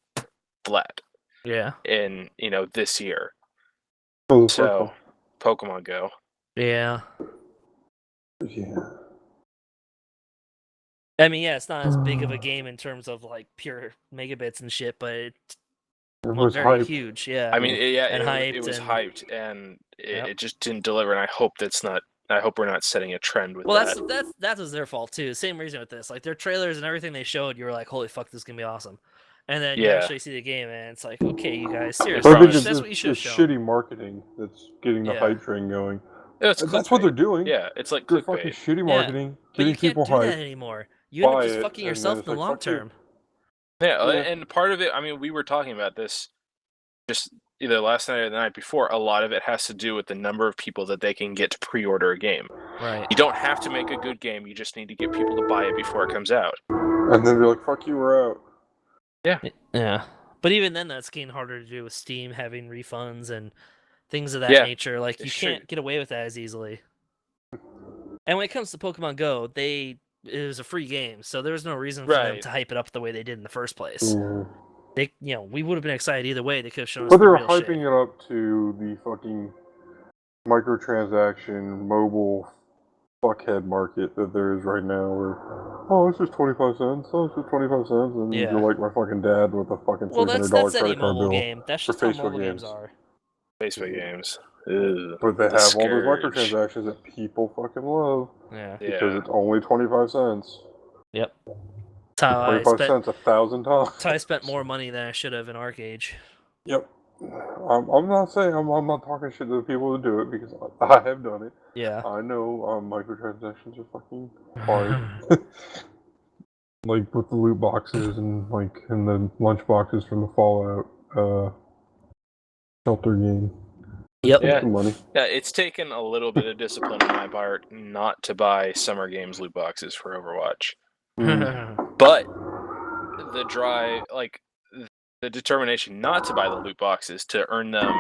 flat. Yeah. In this year. Oh, so, Pokemon Go. Yeah. Yeah. I mean, yeah, it's not as big of a game in terms of like pure megabits and shit, but it was very hyped. Huge. Yeah. I mean, it was hyped, and it just didn't deliver. And I hope I hope we're not setting a trend with that. Well, that was their fault too. Same reason with this. Like their trailers and everything they showed, you were like, "Holy fuck, this is gonna be awesome." And then you actually see the game, and it's like, "Okay, you guys, seriously, that's what you should have shown." Shitty marketing that's getting the hype train going. That's what they're doing. Yeah, it's like they're fucking shitty marketing. But you can't do hyped, that anymore. You end up just fucking yourself in the long term. Yeah, and part of it, I mean, we were talking about this just either last night or the night before. A lot of it has to do with the number of people that they can get to pre-order a game. Right. You don't have to make a good game. You just need to get people to buy it before it comes out. And then be like, "Fuck you, we're out." Yeah. Yeah. But even then, that's getting harder to do with Steam having refunds and things of that nature. Like you can't get away with that as easily. And when it comes to Pokemon Go, it was a free game, so there was no reason for them to hype it up the way they did in the first place. They, we would have been excited either way. They could have shown us. But they were hyping it up to the fucking microtransaction mobile fuckhead market that there is right now. Where it's just 25 cents. Oh, it's just 25 cents, and you're like my fucking dad with a fucking $300 credit card bill. Game. That's just how mobile games are. Facebook games. Ew, but they have all those microtransactions that people fucking love. Yeah. Because it's only 25 cents. Yep. 25 cents 1,000 times. So I spent more money than I should have in ArcAge. Yep. I'm not saying I'm not talking shit to the people who do it because I have done it. Yeah. I know microtransactions are fucking hard. Like with the loot boxes and the lunch boxes from the Fallout shelter game. Yep. Yeah. Money. Yeah, it's taken a little bit of discipline on my part not to buy Summer Games loot boxes for Overwatch. But the determination not to buy the loot boxes, to earn them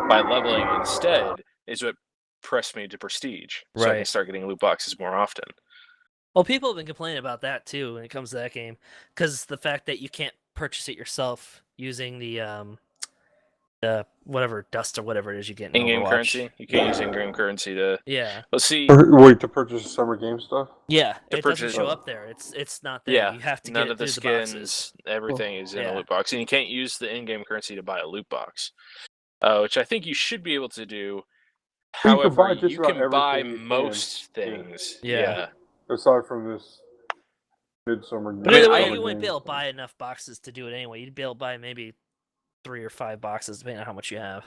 by leveling instead, is what pressed me to Prestige. So I can start getting loot boxes more often. Well, people have been complaining about that too when it comes to that game, because the fact that you can't purchase it yourself using the whatever dust or whatever it is you get in in-game Overwatch. currency. You can't use in-game currency to. Yeah. Let's see. Wait, to purchase Summer Game stuff? Yeah, it doesn't show up there. It's not there. Yeah, you have to none get of the skins. Everything is in a loot box, and you can't use the in-game currency to buy a loot box, which I think you should be able to do. However, you can buy most things. Yeah. Aside from this midsummer game. But either way, you wouldn't be able to buy enough boxes to do it anyway. You'd be able to buy maybe 3 or 5 boxes, depending on how much you have.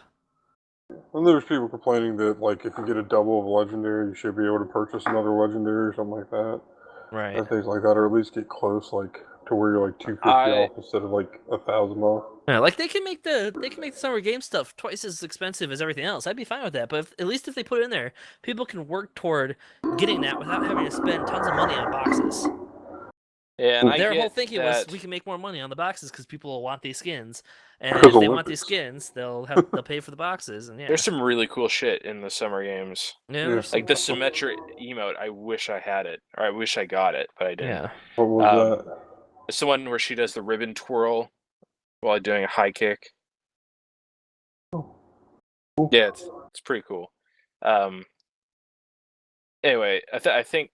And there's people complaining that, if you get a double of a legendary, you should be able to purchase another legendary or something like that. Right. And things like that, or at least get close, to where you're 250 off instead of 1,000 off. Yeah, they can make the Summer Game stuff twice as expensive as everything else. I'd be fine with that. But at least if they put it in there, people can work toward getting that without having to spend tons of money on boxes. Yeah, and their whole thinking was we can make more money on the boxes because people will want these skins, and if they want these skins, they'll pay for the boxes. And there's some really cool shit in the Summer Games. Yeah, like the Symmetric emote. I wish I had it, or I wish I got it, but I didn't. Yeah. What was that? It's the one where she does the ribbon twirl while doing a high kick. Oh. Cool. Yeah, it's pretty cool. Anyway, I think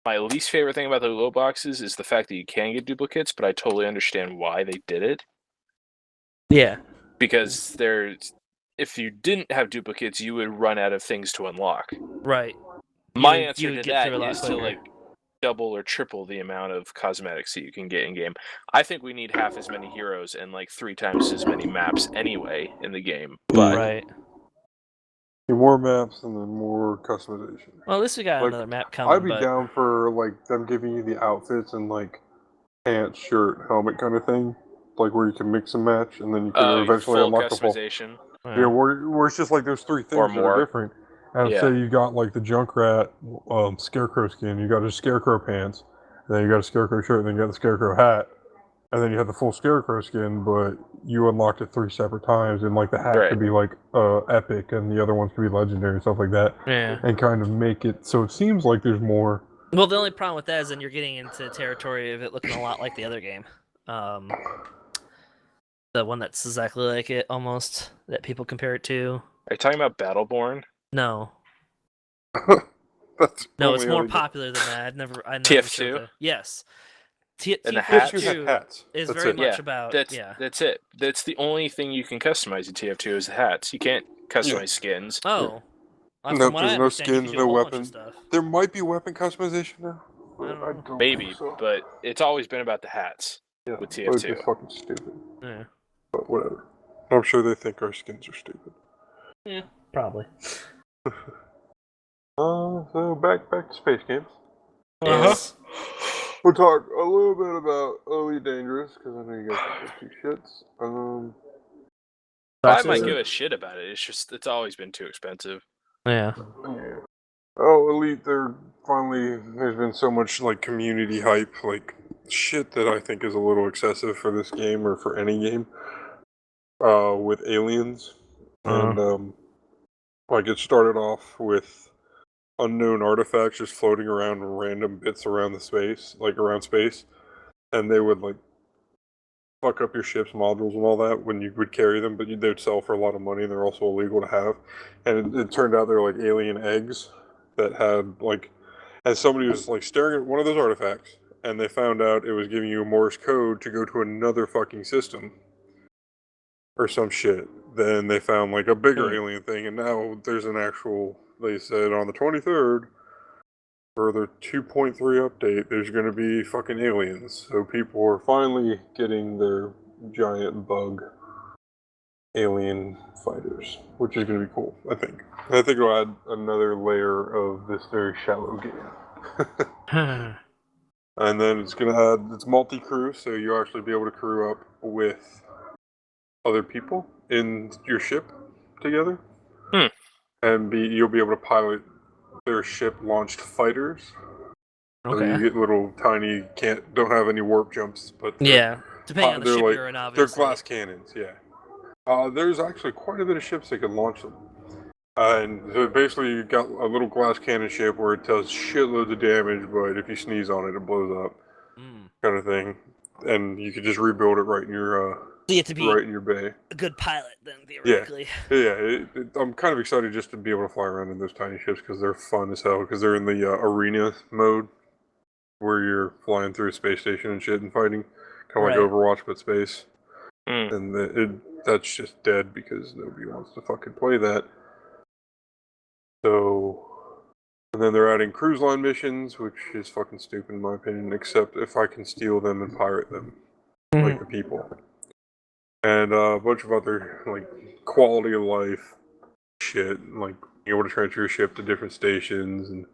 My least favorite thing about the loot boxes is the fact that you can get duplicates, but I totally understand why they did it. Yeah. Because if you didn't have duplicates, you would run out of things to unlock. Right. My You answer would to get that through a lot is to quicker. double or triple the amount of cosmetics that you can get in game. I think we need half as many heroes and 3 times as many maps anyway in the game. But Right. More maps and then more customization. Well, at least we got Like, another map coming. I'd be down for them giving you the outfits and pants, shirt, helmet kind of thing, where you can mix and match, and then you can eventually full unlock the full. customization. Yeah, where it's just those 3 things Or that more. are different. And say you got the Junkrat Scarecrow skin, you got a Scarecrow pants, and then you got a Scarecrow shirt, and then you got the Scarecrow hat, and then you have the full Scarecrow skin, but you unlocked it 3 separate times, and the hat could be epic, and the other ones could be legendary and stuff like that. Yeah. And kind of make it so it seems like there's more. Well, the only problem with that is then you're getting into territory of it looking a lot like the other game. The one that's exactly like it, almost, that people compare it to. Are you talking about Battleborn? No. That's No, it's more popular than that. I never TF2? Yes. And the TF2 hats. is That's very it. much about That's it. That's the only thing you can customize in TF2 is the hats. You can't customize skins. Oh. Nope, there's no understand, skins, no weapons. There might be weapon customization now. I don't know. Maybe, but it's always been about the hats with TF2. It's just fucking stupid. Yeah. But whatever. I'm sure they think our skins are stupid. Yeah, probably. So back to Space Games. Yes. We'll talk a little bit about Elite Dangerous, because I know you guys have 2 shits. I might give a shit about it. It's always been too expensive. Yeah. Oh, Elite, there's been so much community hype, shit that I think is a little excessive for this game or for any game. With aliens. And it started off with unknown artifacts just floating around random bits around space, and they would fuck up your ship's modules and all that when you would carry them, but they'd sell for a lot of money, and they're also illegal to have. And it turned out they were alien eggs that had and somebody was staring at one of those artifacts, and they found out it was giving you a Morse code to go to another fucking system or some shit. Then they found a bigger alien thing, and now there's an actual, they said on the 23rd for the 2.3 update, there's going to be fucking aliens. So people are finally getting their giant bug alien fighters, which is going to be cool, I think. I think it'll add another layer of this very shallow game. And then it's multi-crew, so you'll actually be able to crew up with other people in your ship together. And you'll be able to pilot their ship-launched fighters. Okay. So you get little tiny, don't have any warp jumps, but depending on the ship you're in, obviously. They're glass cannons, there's actually quite a bit of ships that can launch them. And so basically you got a little glass cannon ship where it does shitloads of damage, but if you sneeze on it, it blows up. Kind of thing. And you can just rebuild it right in your so you have to be right in your bay. A good pilot, then, theoretically. I'm kind of excited just to be able to fly around in those tiny ships because they're fun as hell. Because they're in the arena mode where you're flying through a space station and shit and fighting, kind of like Overwatch but space. And that's just dead because nobody wants to fucking play that. So, and then they're adding cruise line missions, which is fucking stupid in my opinion, except if I can steal them and pirate them, like the people. And a bunch of other, quality of life shit, being able to transfer your ship to different stations, and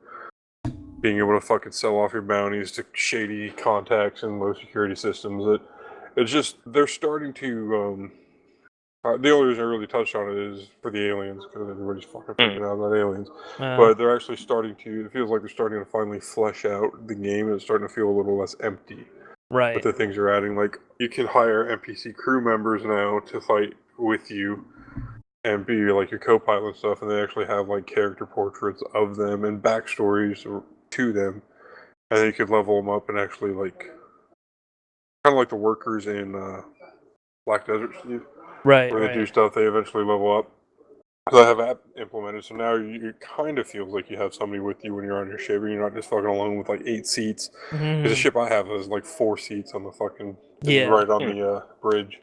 being able to fucking sell off your bounties to shady contacts and low security systems. It's just, they're starting to, the only reason I really touched on it is for the aliens, because everybody's fucking freaking out about aliens. But they're actually it feels like they're starting to finally flesh out the game, and it's starting to feel a little less empty. With the things you're adding. You can hire NPC crew members now to fight with you and be your co-pilot and stuff, and they actually have character portraits of them and backstories to them. And then you could level them up and actually kind of like the workers in Black Desert, Steve. Where they do stuff, they eventually level up. Because I have app implemented, so now it kind of feels like you have somebody with you when you're on your ship, and you're not just fucking alone with like 8 seats. Because the ship I have has like 4 seats on the fucking right on the bridge.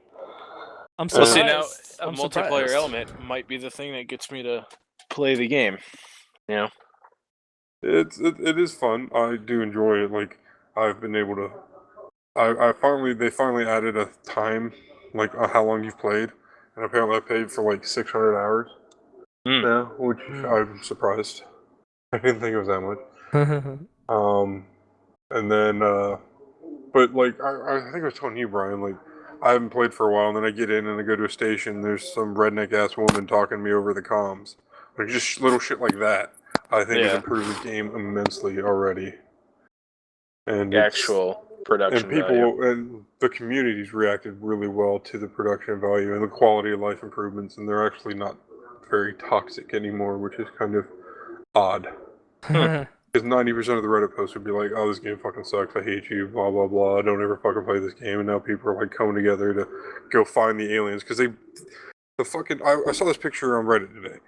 I'm surprised. See, now a I'm multiplayer surprised. element might be the thing that gets me to play the game. You know, it is fun. I do enjoy it. Like I've been able to. They finally added a time, like how long you've played, and apparently I paid for like 600 hours. Yeah, which I'm surprised. I didn't think it was that much. And then, but like I think I was telling you, Brian, like I haven't played for a while, and then I get in and I go to a station. There's some redneck ass woman talking to me over the comms, like just little shit like that. I think has improved the game immensely already. And the actual production and people value. and the community's reacted really well to the production value and the quality of life improvements, and they're actually not very toxic anymore, which is kind of odd. Because 90% of the Reddit posts would be like, "Oh, this game fucking sucks. I hate you. Blah blah blah. Don't ever fucking play this game." And now people are like coming together to go find the aliens because I saw this picture on Reddit today.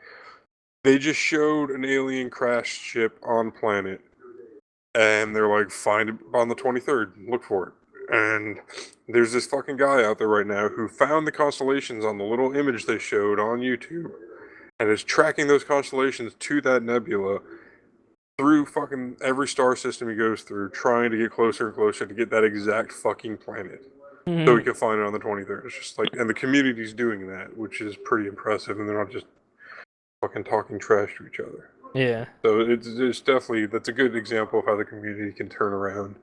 They just showed an alien crashed ship on planet, and they're like, "Find it on the 23rd. Look for it." And there's this fucking guy out there right now who found the constellations on the little image they showed on YouTube, and is tracking those constellations to that nebula through fucking every star system he goes through, trying to get closer and closer to get that exact fucking planet. So he can find it on the 23rd. It's just like, and the community's doing that, which is pretty impressive, and they're not just fucking talking trash to each other. Yeah. So it's definitely, that's a good example of how the community can turn around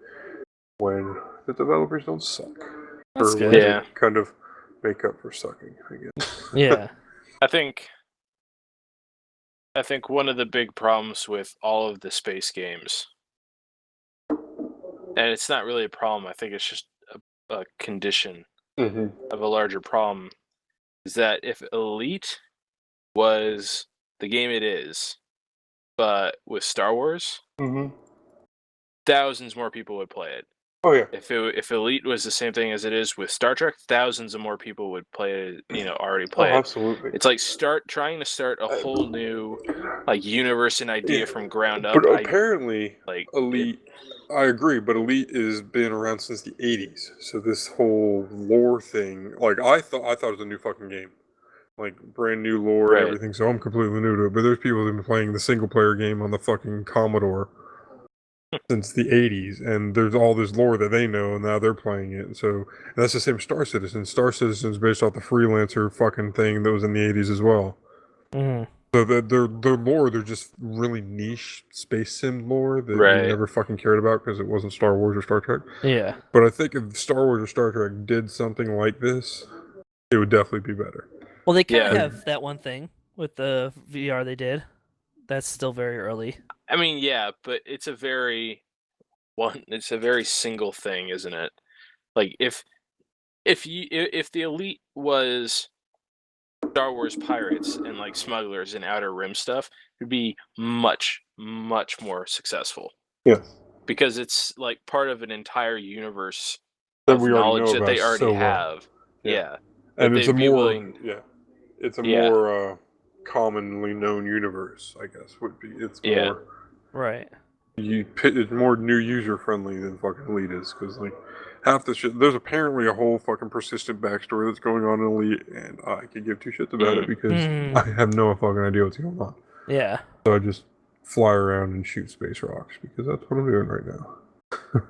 when the developers don't suck. That's or good. when Yeah. they kind of make up for sucking, I guess. Yeah. I think one of the big problems with all of the space games, and it's not really a problem, I think it's just a condition of a larger problem, is that if Elite was the game it is, but with Star Wars, thousands more people would play it. Oh yeah. If Elite was the same thing as it is with Star Trek, thousands of more people would play it. Already play it. Absolutely. It's like trying to start a whole new like universe and idea from ground up. But apparently, Elite. I agree, but Elite has been around since the 80s. So this whole lore thing, like I thought it was a new fucking game, like brand new lore and everything. So I'm completely new to it. But there's people who've been playing the single player game on the fucking Commodore since the 80s, and there's all this lore that they know, and now they're playing it. So and that's the same with Star Citizen. Star Citizen's based off the freelancer fucking thing that was in the 80s as well. So their lore, they're just really niche space sim lore that we never fucking cared about because it wasn't Star Wars or Star Trek. Yeah. But I think if Star Wars or Star Trek did something like this, it would definitely be better. Well, they kind of have that one thing with the VR they did. That's still very early. I mean, yeah, but it's a very single thing, isn't it? Like if the Elite was Star Wars pirates and like smugglers and Outer Rim stuff, it'd be much more successful. Yes. Because it's like part of an entire universe that of we already knowledge know that about they already have. Well. Yeah. And it's a more commonly known universe, I guess, would be. It's more right. It's more new user friendly than fucking Elite is, because like half the shit, there's apparently a whole fucking persistent backstory that's going on in Elite, and I could give two shits about it because I have no fucking idea what's going on. Yeah. So I just fly around and shoot space rocks because that's what I'm doing right now.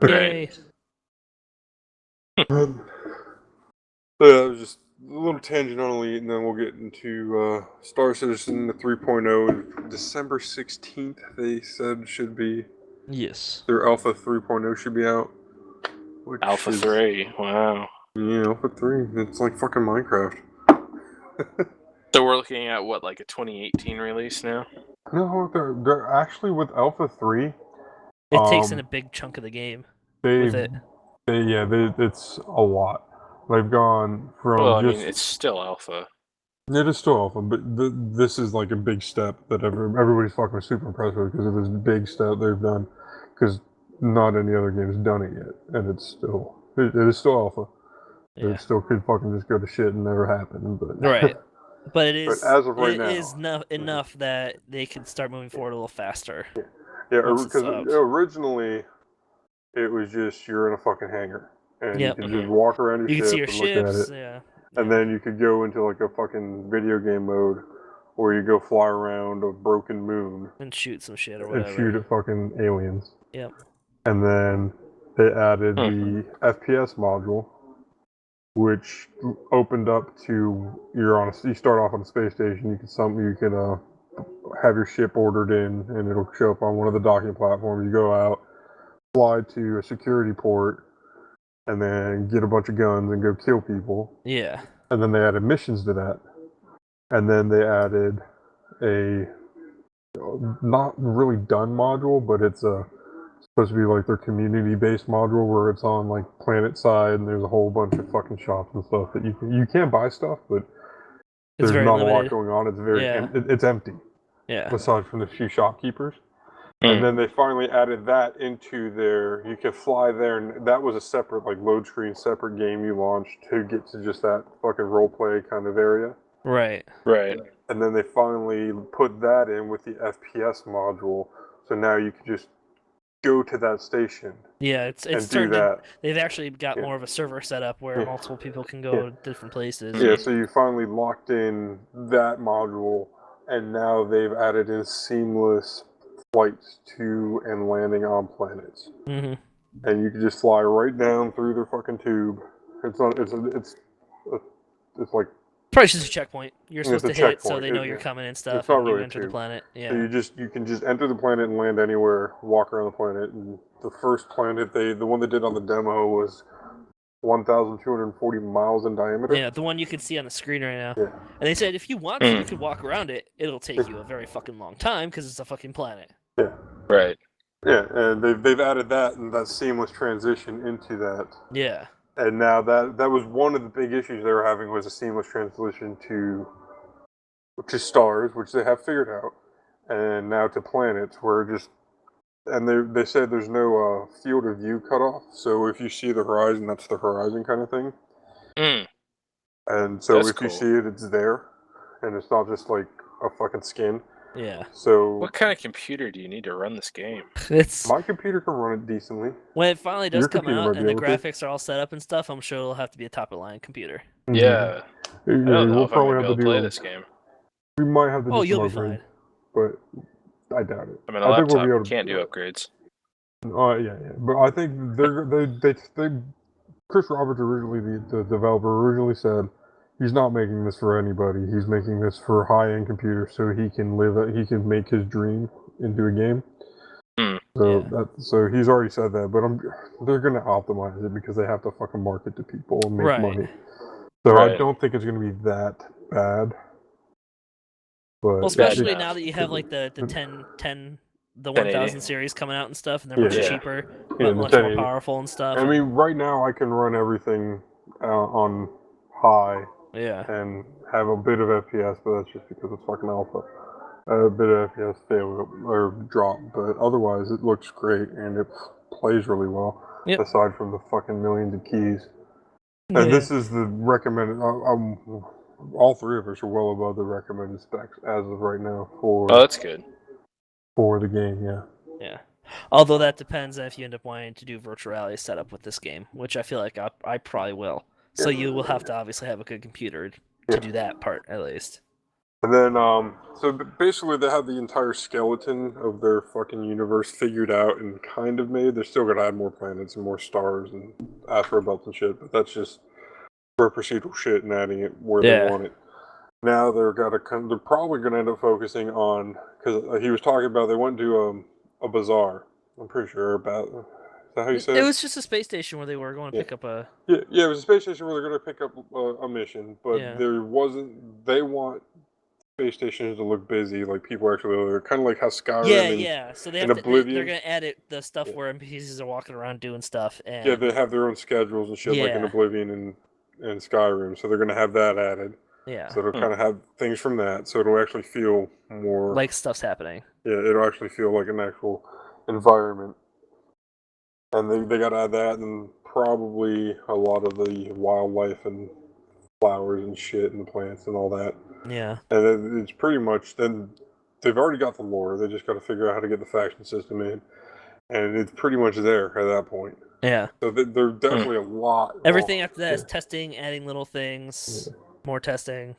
Yay. So yeah, it was just a little tangent on Elite, and then we'll get into Star Citizen 3.0. December 16th, they said should be. Yes. Their Alpha 3.0 should be out. Alpha 3, wow. Yeah, Alpha 3. It's like fucking Minecraft. So we're looking at what, like a 2018 release now? No, they're actually with Alpha 3. It takes in a big chunk of the game with it. It's a lot. They've gone from Well, I mean, it's still Alpha. It is still Alpha, but this is like a big step that everybody's fucking super impressed with because of this big step they've done. Because not any other game has done it yet, and it is still Alpha. Yeah. It still could fucking just go to shit and never happen. But right. But it is as of right it now, is enough that they can start moving forward a little faster. Yeah, once it's because up. originally it was just you're in a fucking hangar and you Yep. could just walk around your You can see ship your and look at ships, it, yeah. and then you could go into like a fucking video game mode where you go fly around a broken moon and shoot some shit or and whatever. shoot at fucking aliens. Yep. And then they added the FPS module, which opened up to you start off on a space station. You can have your ship ordered in, and it'll show up on one of the docking platforms. You go out, fly to a security port, and then get a bunch of guns and go kill people. Yeah. And then they added missions to that. And then they added a not really done module, but it's supposed to be like their community-based module where it's on like planet side, and there's a whole bunch of fucking shops and stuff that you can buy stuff, but It's there's very not limited. a lot going on. It's very it's empty. Yeah. Aside from the few shopkeepers. And then they finally added that into their. You could fly there, and that was a separate, like, load screen, separate game you launched to get to just that fucking roleplay kind of area. Right. And then they finally put that in with the FPS module, so now you could just go to that station. Yeah, it's and do starting that. They've actually got more of a server set up where multiple people can go to different places. Yeah, so you finally locked in that module, and now they've added in seamless flights to and landing on planets. Mm-hmm. And you can just fly right down through the fucking tube. It's like probably just a checkpoint. You're supposed to hit it so they know It- you're coming and stuff, it's not and you really a enter the tube. planet. Yeah. So you can just enter the planet and land anywhere, walk around the planet. And the first planet the one they did on the demo was 1,240 miles in diameter. Yeah, the one you can see on the screen right now. Yeah. And they said if you want to, you could walk around it. It'll take you a very fucking long time because it's a fucking planet. Yeah. Right. Yeah, and they've added that and that seamless transition into that. Yeah. And now that was one of the big issues they were having was a seamless transition to stars, which they have figured out, and now to planets, where just and they said there's no field of view cutoff. So if you see the horizon, that's the horizon kind of thing. And so That's if cool. you see it, it's there, and it's not just like a fucking skin. Yeah. So what kind of computer do you need to run this game? My computer can run it decently. When it finally does Your come computer out might and be the able to. graphics are all set up and stuff, I'm sure it'll have to be a top of the line computer. Yeah. I don't know we'll if I'm probably gonna be have able to to play do. this game. We might have to do Oh, some you'll be upgrades, fine. but I doubt it. I mean, a I think laptop we'll be able to, can't do upgrades. Yeah. But I think they Chris Roberts originally, the developer originally said he's not making this for anybody. He's making this for high-end computers so he can make his dream into a game. So he's already said that, but they're gonna optimize it because they have to fucking market to people and make money. So I don't think it's gonna be that bad. But well, especially now that you have like the 1000 series coming out and stuff, and they're much cheaper, but much more powerful and stuff. I mean, right now I can run everything on high, and have a bit of FPS, but that's just because it's fucking alpha. A bit of FPS fail or drop, but otherwise it looks great and it plays really well. Aside from the fucking millions of keys. And this is the recommended. All three of us are well above the recommended specs as of right now for. Oh, that's good. For the game, yeah. Yeah. Although that depends if you end up wanting to do virtual reality setup with this game, which I feel like I probably will. So you will have to obviously have a good computer to do that part at least. And then, so basically they have the entire skeleton of their fucking universe figured out and kind of made. They're still gonna add more planets and more stars and asteroid belts and shit, but that's just for procedural shit and adding it where they want it. Now they're probably gonna end up focusing on, because he was talking about they went to a bazaar. I'm pretty sure about. Is that how you said it? It was just a space station where they were going to pick up a. Yeah, it was a space station where they're going to pick up a mission, but there wasn't. They want space stations to look busy, like people actually are kind of like how Skyrim So they and have Oblivion. they're gonna edit the stuff where NPCs are walking around doing stuff, and yeah, they have their own schedules and shit, like in Oblivion and Skyrim. So they're gonna have that added. Yeah. So it'll kind of have things from that, so it'll actually feel more like stuff's happening. Yeah, it'll actually feel like an actual environment. And they gotta add that, and probably a lot of the wildlife and flowers and shit and the plants and all that. Yeah. And then it's pretty much then they've already got the lore. They just got to figure out how to get the faction system in, and it's pretty much there at that point. Yeah. So there's definitely a lot. Everything after that is testing, adding little things, more testing.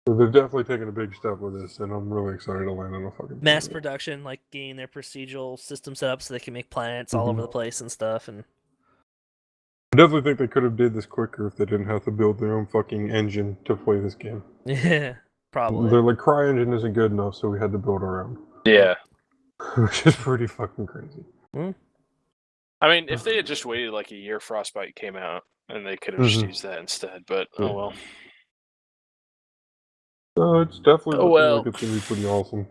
So they've definitely taken a big step with this, and I'm really excited to land on a fucking mass planet. production, like getting their procedural system set up so they can make planets all over the place and stuff. And I definitely think they could have did this quicker if they didn't have to build their own fucking engine to play this game. yeah, probably. They're like, CryEngine isn't good enough, so we had to build our own. Yeah. Which is pretty fucking crazy. I mean, if they had just waited like a year, Frostbite came out, and they could have just used that instead. But oh well. So it's definitely looking like it's well. gonna be pretty awesome.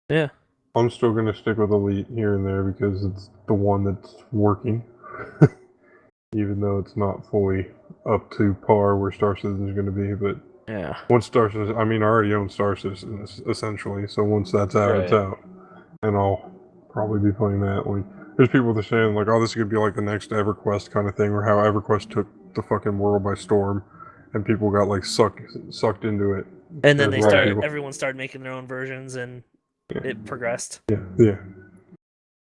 Yeah. I'm still gonna stick with Elite here and there because it's the one that's working. Even though it's not fully up to par where Star Citizen is going to be, but yeah, once Star Citizen, I mean, I already own Star Citizen essentially, so once that's out, it's out, and I'll probably be playing that. Like, there's people that are saying like, "Oh, this is gonna be like the next EverQuest kind of thing," or how EverQuest took the fucking world by storm, and people got like sucked into it. And then everyone started making their own versions, and it progressed. Yeah.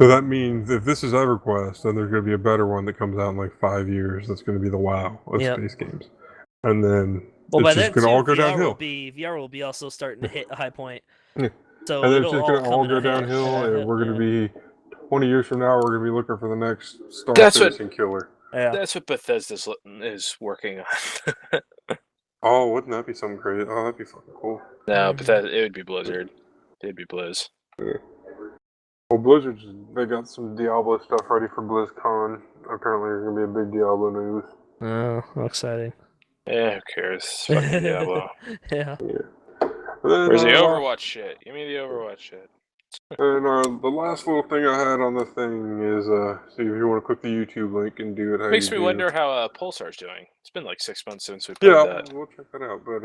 So that means if this is EverQuest, then there's going to be a better one that comes out in like 5 years. That's going to be the WoW of space games, and then by it's just going to all go downhill. VR will be also starting to hit a high point. Yeah. So and then it's just going to all go downhill, and we're going to be 20 years from now. We're going to be looking for the next Star Citizen killer. Yeah. That's what Bethesda is working on. Oh, wouldn't that be something crazy? Oh, that'd be fucking cool. No, Bethesda, it would be Blizzard. It'd be Blizz. Yeah. Well, Blizzard, they got some Diablo stuff ready for BlizzCon. Apparently, there's going to be a big Diablo news. Oh, how exciting. Yeah, who cares? Fucking Diablo. Yeah. Where's the Overwatch shit? Give me the Overwatch shit. And the last little thing I had on the thing is, see if you want to click the YouTube link and do it how Makes me wonder how Pulsar's doing. It's been like 6 months since we played that. Yeah, we'll check that out. But,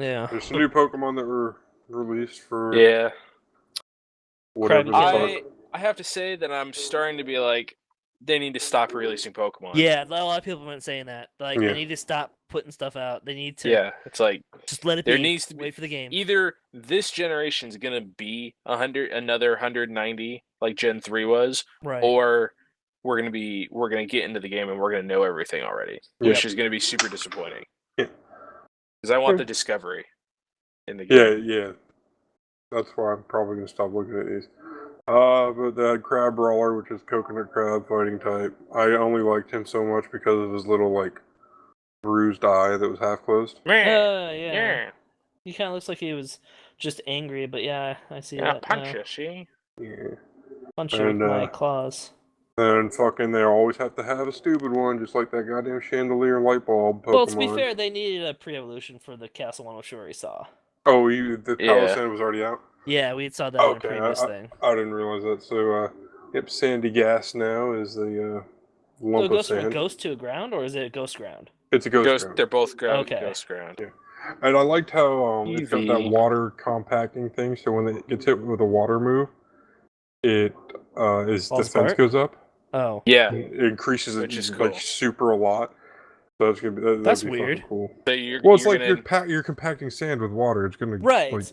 yeah. there's some new Pokemon that were released for... Yeah. Whatever. I have to say that I'm starting to be like, they need to stop releasing Pokemon. Yeah, a lot of people have been saying that. Like, they need to stop putting stuff out. They need to... Yeah, it's like... Just let it there be. Needs to wait for the game. Either this generation's going to be another 190, like Gen 3 was, right. or we're going to get into the game and we're going to know everything already, which is going to be super disappointing. Yeah. Because I want the discovery in the game. Yeah. That's why I'm probably going to stop looking at these. But that Crab Brawler, which is Coconut Crab fighting type, I only liked him so much because of his little, like, bruised eye that was half closed. Yeah. He kind of looks like he was just angry, but yeah, I see that. Punch you, see? Yeah. Punch you with my claws. And fucking, they always have to have a stupid one, just like that goddamn chandelier light bulb Pokemon. Well, to be fair, they needed a pre-evolution for the Castle 104 we saw. Oh, the Palisand was already out? Yeah, we saw that in a previous thing. I didn't realize that. So, yep, Sandy Gas now is the lump of sand. From a ghost to a ground, or is it a ghost ground? It's a ghost ground. They're both ghost ground. Yeah. And I liked how it's got that water compacting thing, so when it gets hit with a water move, its defense goes up. Oh. Yeah. It increases it just like super a lot. So it's gonna be that's weird. Cool. So it's like you're compacting sand with water. It's gonna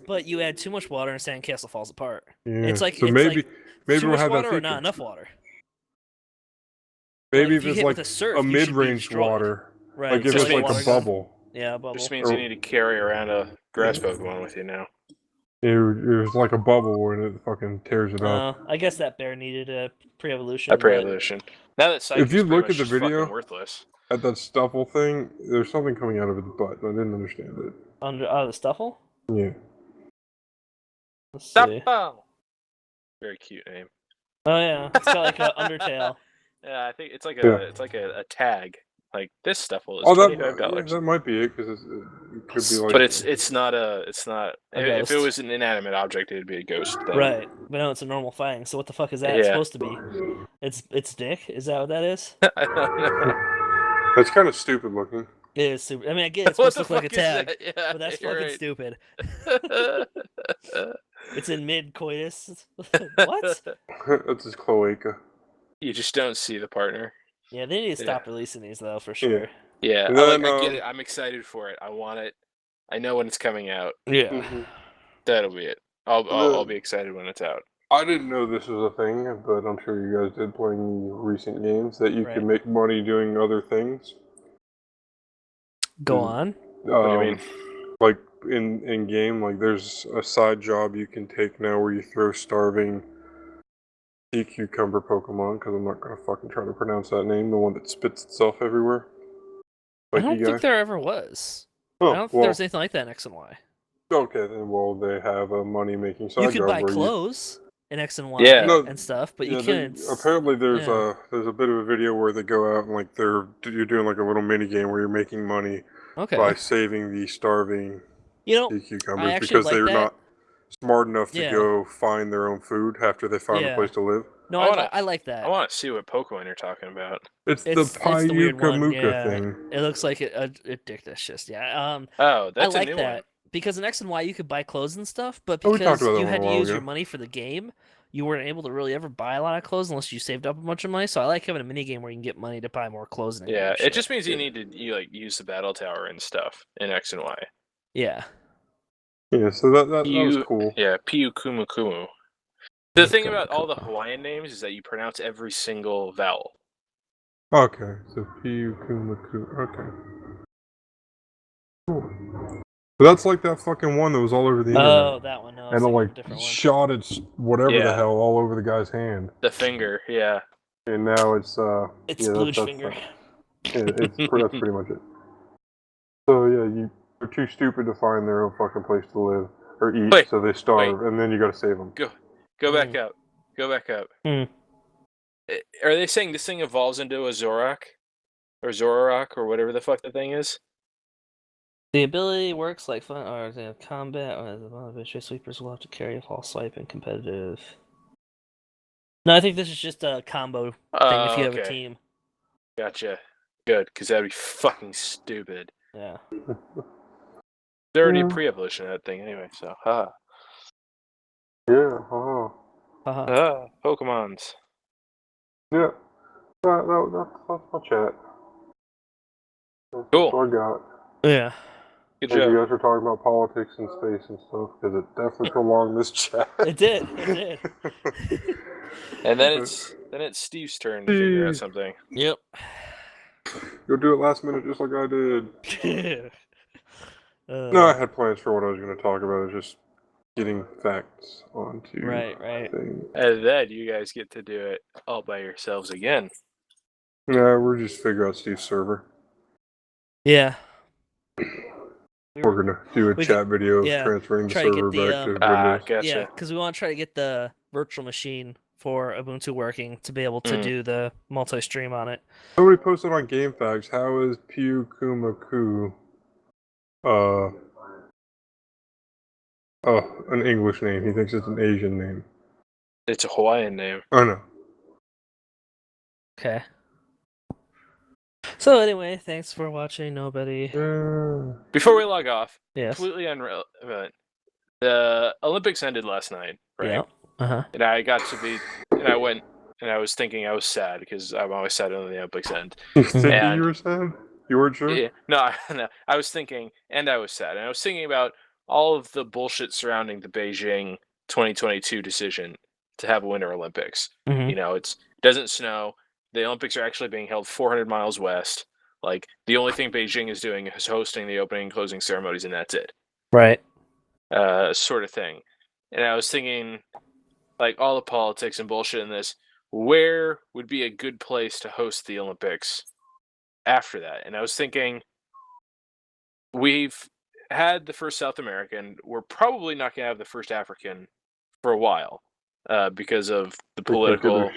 but you add too much water and sandcastle falls apart. Yeah. It's like maybe we'll have that feature. Or not enough water. Maybe if it's like a mid-range water, like if it's like a bubble. Yeah, a bubble. Which means you need to carry around a grass Pokemon with you now. It was like a bubble and it fucking tears it up. I guess that bear needed a pre-evolution. Now that if you look at the video worthless. At that Stuffle thing, there's something coming out of its butt. I didn't understand it. Out of the Stuffle? Yeah. Let's see. Stuffle! Very cute name. Oh yeah, it's got like an Undertale. Yeah, I think it's like a tag. Like this Stuffle is $25. That might be it because it could be like. But it's not. If it was an inanimate object, it'd be a ghost thing. Right, but no, it's a normal thing. So what the fuck is that supposed to be? It's dick. Is that what that is? I don't know. That's kind of stupid looking. It is super. I mean, I get it's supposed to look like a tag, but that's fucking stupid. It's in mid-coitus. What? That's his cloaca. You just don't see the partner. Yeah, they need to stop releasing these though, for sure. Yeah, I get it. I'm excited for it. I want it. I know when it's coming out. Yeah. Mm-hmm. That'll be it. I'll be excited when it's out. I didn't know this was a thing, but I'm sure you guys did playing recent games that you can make money doing other things. Go on. What do you mean? Like in game, like there's a side job you can take now where you throw starving sea cucumber Pokemon, because I'm not gonna fucking try to pronounce that name, the one that spits itself everywhere. I don't think there ever was. Oh, I don't think there was anything like that in X and Y. Okay, then well they have a money making side You job could buy where clothes in X and Y and stuff, but you can't. apparently there's a bit of a video where they go out and like you're doing like a little mini game where you're making money by saving the starving sea cucumbers because they're not smart enough to go find their own food after they found a place to live. No, I like that. I want to see what Pokemon you're talking about. It's the Payuka Muka thing. It looks like a Dicticious, yeah. Oh, that's I like a new that. one. Because in X and Y you could buy clothes and stuff, but because you had to use your money for the game, you weren't able to really ever buy a lot of clothes unless you saved up a bunch of money. So I like having a mini game where you can get money to buy more clothes. Yeah, it just means you need to use the battle tower and stuff in X and Y. Yeah. Yeah, so that was cool. Yeah, Piu Kumu Kumu. The thing about all the Hawaiian names is that you pronounce every single vowel. Okay, so Piu Kumu Kumu. Okay. Cool. But that's like that fucking one that was all over the internet. Oh, that one. No, and it like shot its whatever the hell all over the guy's hand. The finger, yeah. And now it's Splooge finger. That's pretty much it. So yeah, they're too stupid to find their own fucking place to live or eat, so they starve, and then you got to save them. Go back up. Go back up. Are they saying this thing evolves into a Zoroark? Or Zoroark, or whatever the fuck the thing is? The ability works like fun or combat. Vicious sweepers will have to carry a false swipe in competitive. No, I think this is just a combo thing if you have a team. Gotcha. Good, because that'd be fucking stupid. Yeah. There's already a pre-evolution of that thing anyway, so haha. Yeah, haha. Pokemons. Yeah. I'll chat. Cool. That's what I got. Yeah. Good job. You guys were talking about politics and space and stuff, because it definitely prolonged this chat. It did. And then it's Steve's turn to figure out something. Yep. You'll do it last minute just like I did. No, I had plans for what I was going to talk about. It's just getting facts onto things. And then you guys get to do it all by yourselves again. Yeah, we're just figuring out Steve's server. Yeah. We're going to do a chat video of transferring the server back to Windows. Gotcha. Yeah, because we want to try to get the virtual machine for Ubuntu working to be able to do the multi-stream on it. Somebody posted on GameFAQs, how is Piu Kumaku an English name? He thinks it's an Asian name. It's a Hawaiian name. I know. Okay. So anyway, thanks for watching, nobody. Before we log off, yes. Completely unrelevant. The Olympics ended last night, right? Yeah. And I got to be, and I went, and I was thinking I was sad because I'm always sad when the Olympics end. You thinking you were sad? You weren't sure? Yeah, no, I was thinking, and I was sad, and I was thinking about all of the bullshit surrounding the Beijing 2022 decision to have a Winter Olympics. Mm-hmm. You know, it doesn't snow. The Olympics are actually being held 400 miles west. Like, the only thing Beijing is doing is hosting the opening and closing ceremonies, and that's it. Right. Sort of thing. And I was thinking, like, all the politics and bullshit in this, where would be a good place to host the Olympics after that? And I was thinking, we've had the first South American. We're probably not going to have the first African for a while because of the political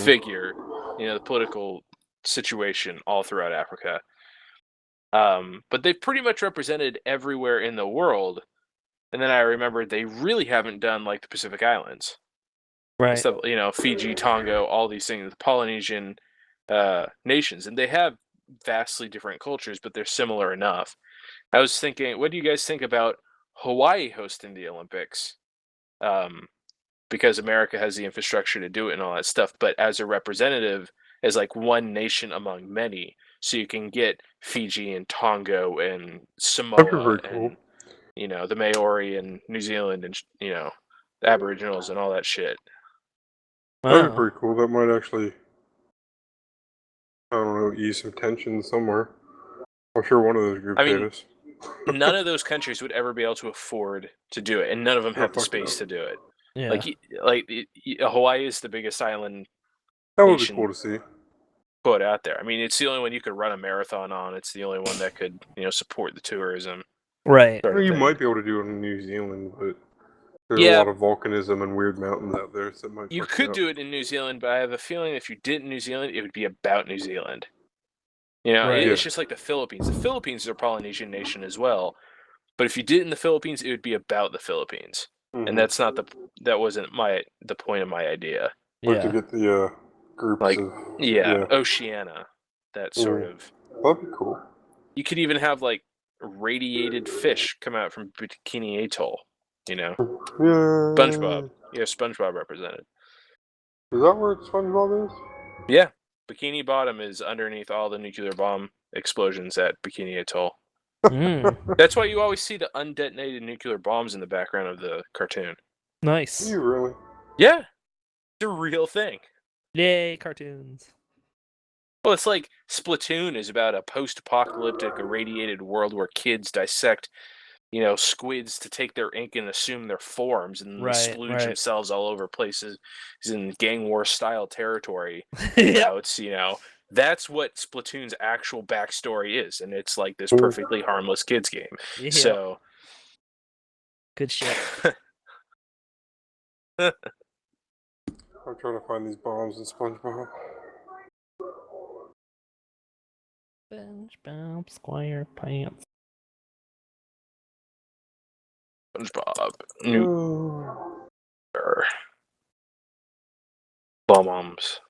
figure, the political situation all throughout Africa. But they've pretty much represented everywhere in the world. And then I remembered they really haven't done like the Pacific Islands. Right. Stuff, Fiji, Tonga, all these things, the Polynesian nations. And they have vastly different cultures, but they're similar enough. I was thinking, what do you guys think about Hawaii hosting the Olympics? Because America has the infrastructure to do it and all that stuff, but as a representative, as like one nation among many, so you can get Fiji and Tonga and Samoa and you know, the Maori and New Zealand and you know, the Aboriginals and all that shit. That'd be pretty cool. That might actually, I don't know, ease some tension somewhere. I'm sure one of those groups hate us. None of those countries would ever be able to afford to do it, and none of them have the space to do it. Yeah. Hawaii is the biggest island. That would be cool to see. Put out there. I mean, it's the only one you could run a marathon on. It's the only one that could, you know, support the tourism. Right. Or you might be able to do it in New Zealand, but there's a lot of volcanism and weird mountains out there, so it might. You could do it in New Zealand, but I have a feeling if you did it in New Zealand, it would be about New Zealand. You know, it's just like the Philippines. The Philippines are a Polynesian nation as well, but if you did it in the Philippines, it would be about the Philippines, and that wasn't the point of my idea. But to get the groups like of Oceania, that sort of. That'd be cool. You could even have like radiated fish come out from Bikini Atoll. You know, SpongeBob. You have SpongeBob represented. Is that where SpongeBob is? Yeah, Bikini Bottom is underneath all the nuclear bomb explosions at Bikini Atoll. That's why you always see the undetonated nuclear bombs in the background of the cartoon. Nice. You really? Yeah, it's a real thing. Yay, cartoons. Well, it's like Splatoon is about a post-apocalyptic irradiated world where kids dissect, you know, squids to take their ink and assume their forms, and they splooge themselves all over places in gang war style territory. It's, you know, that's what Splatoon's actual backstory is, and it's like this perfectly harmless kids game. Yeah. So good shit. I'm trying to find these bombs in SpongeBob. SpongeBob SquarePants. SpongeBob. Bombs.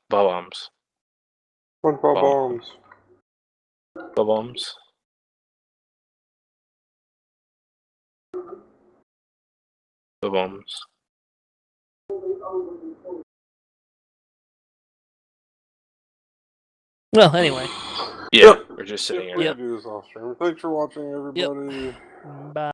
SpongeBob bombs. Bombs. Bombs. Well, anyway. Yeah, we're just sitting here. We do this off stream. Thanks for watching, everybody. Bye.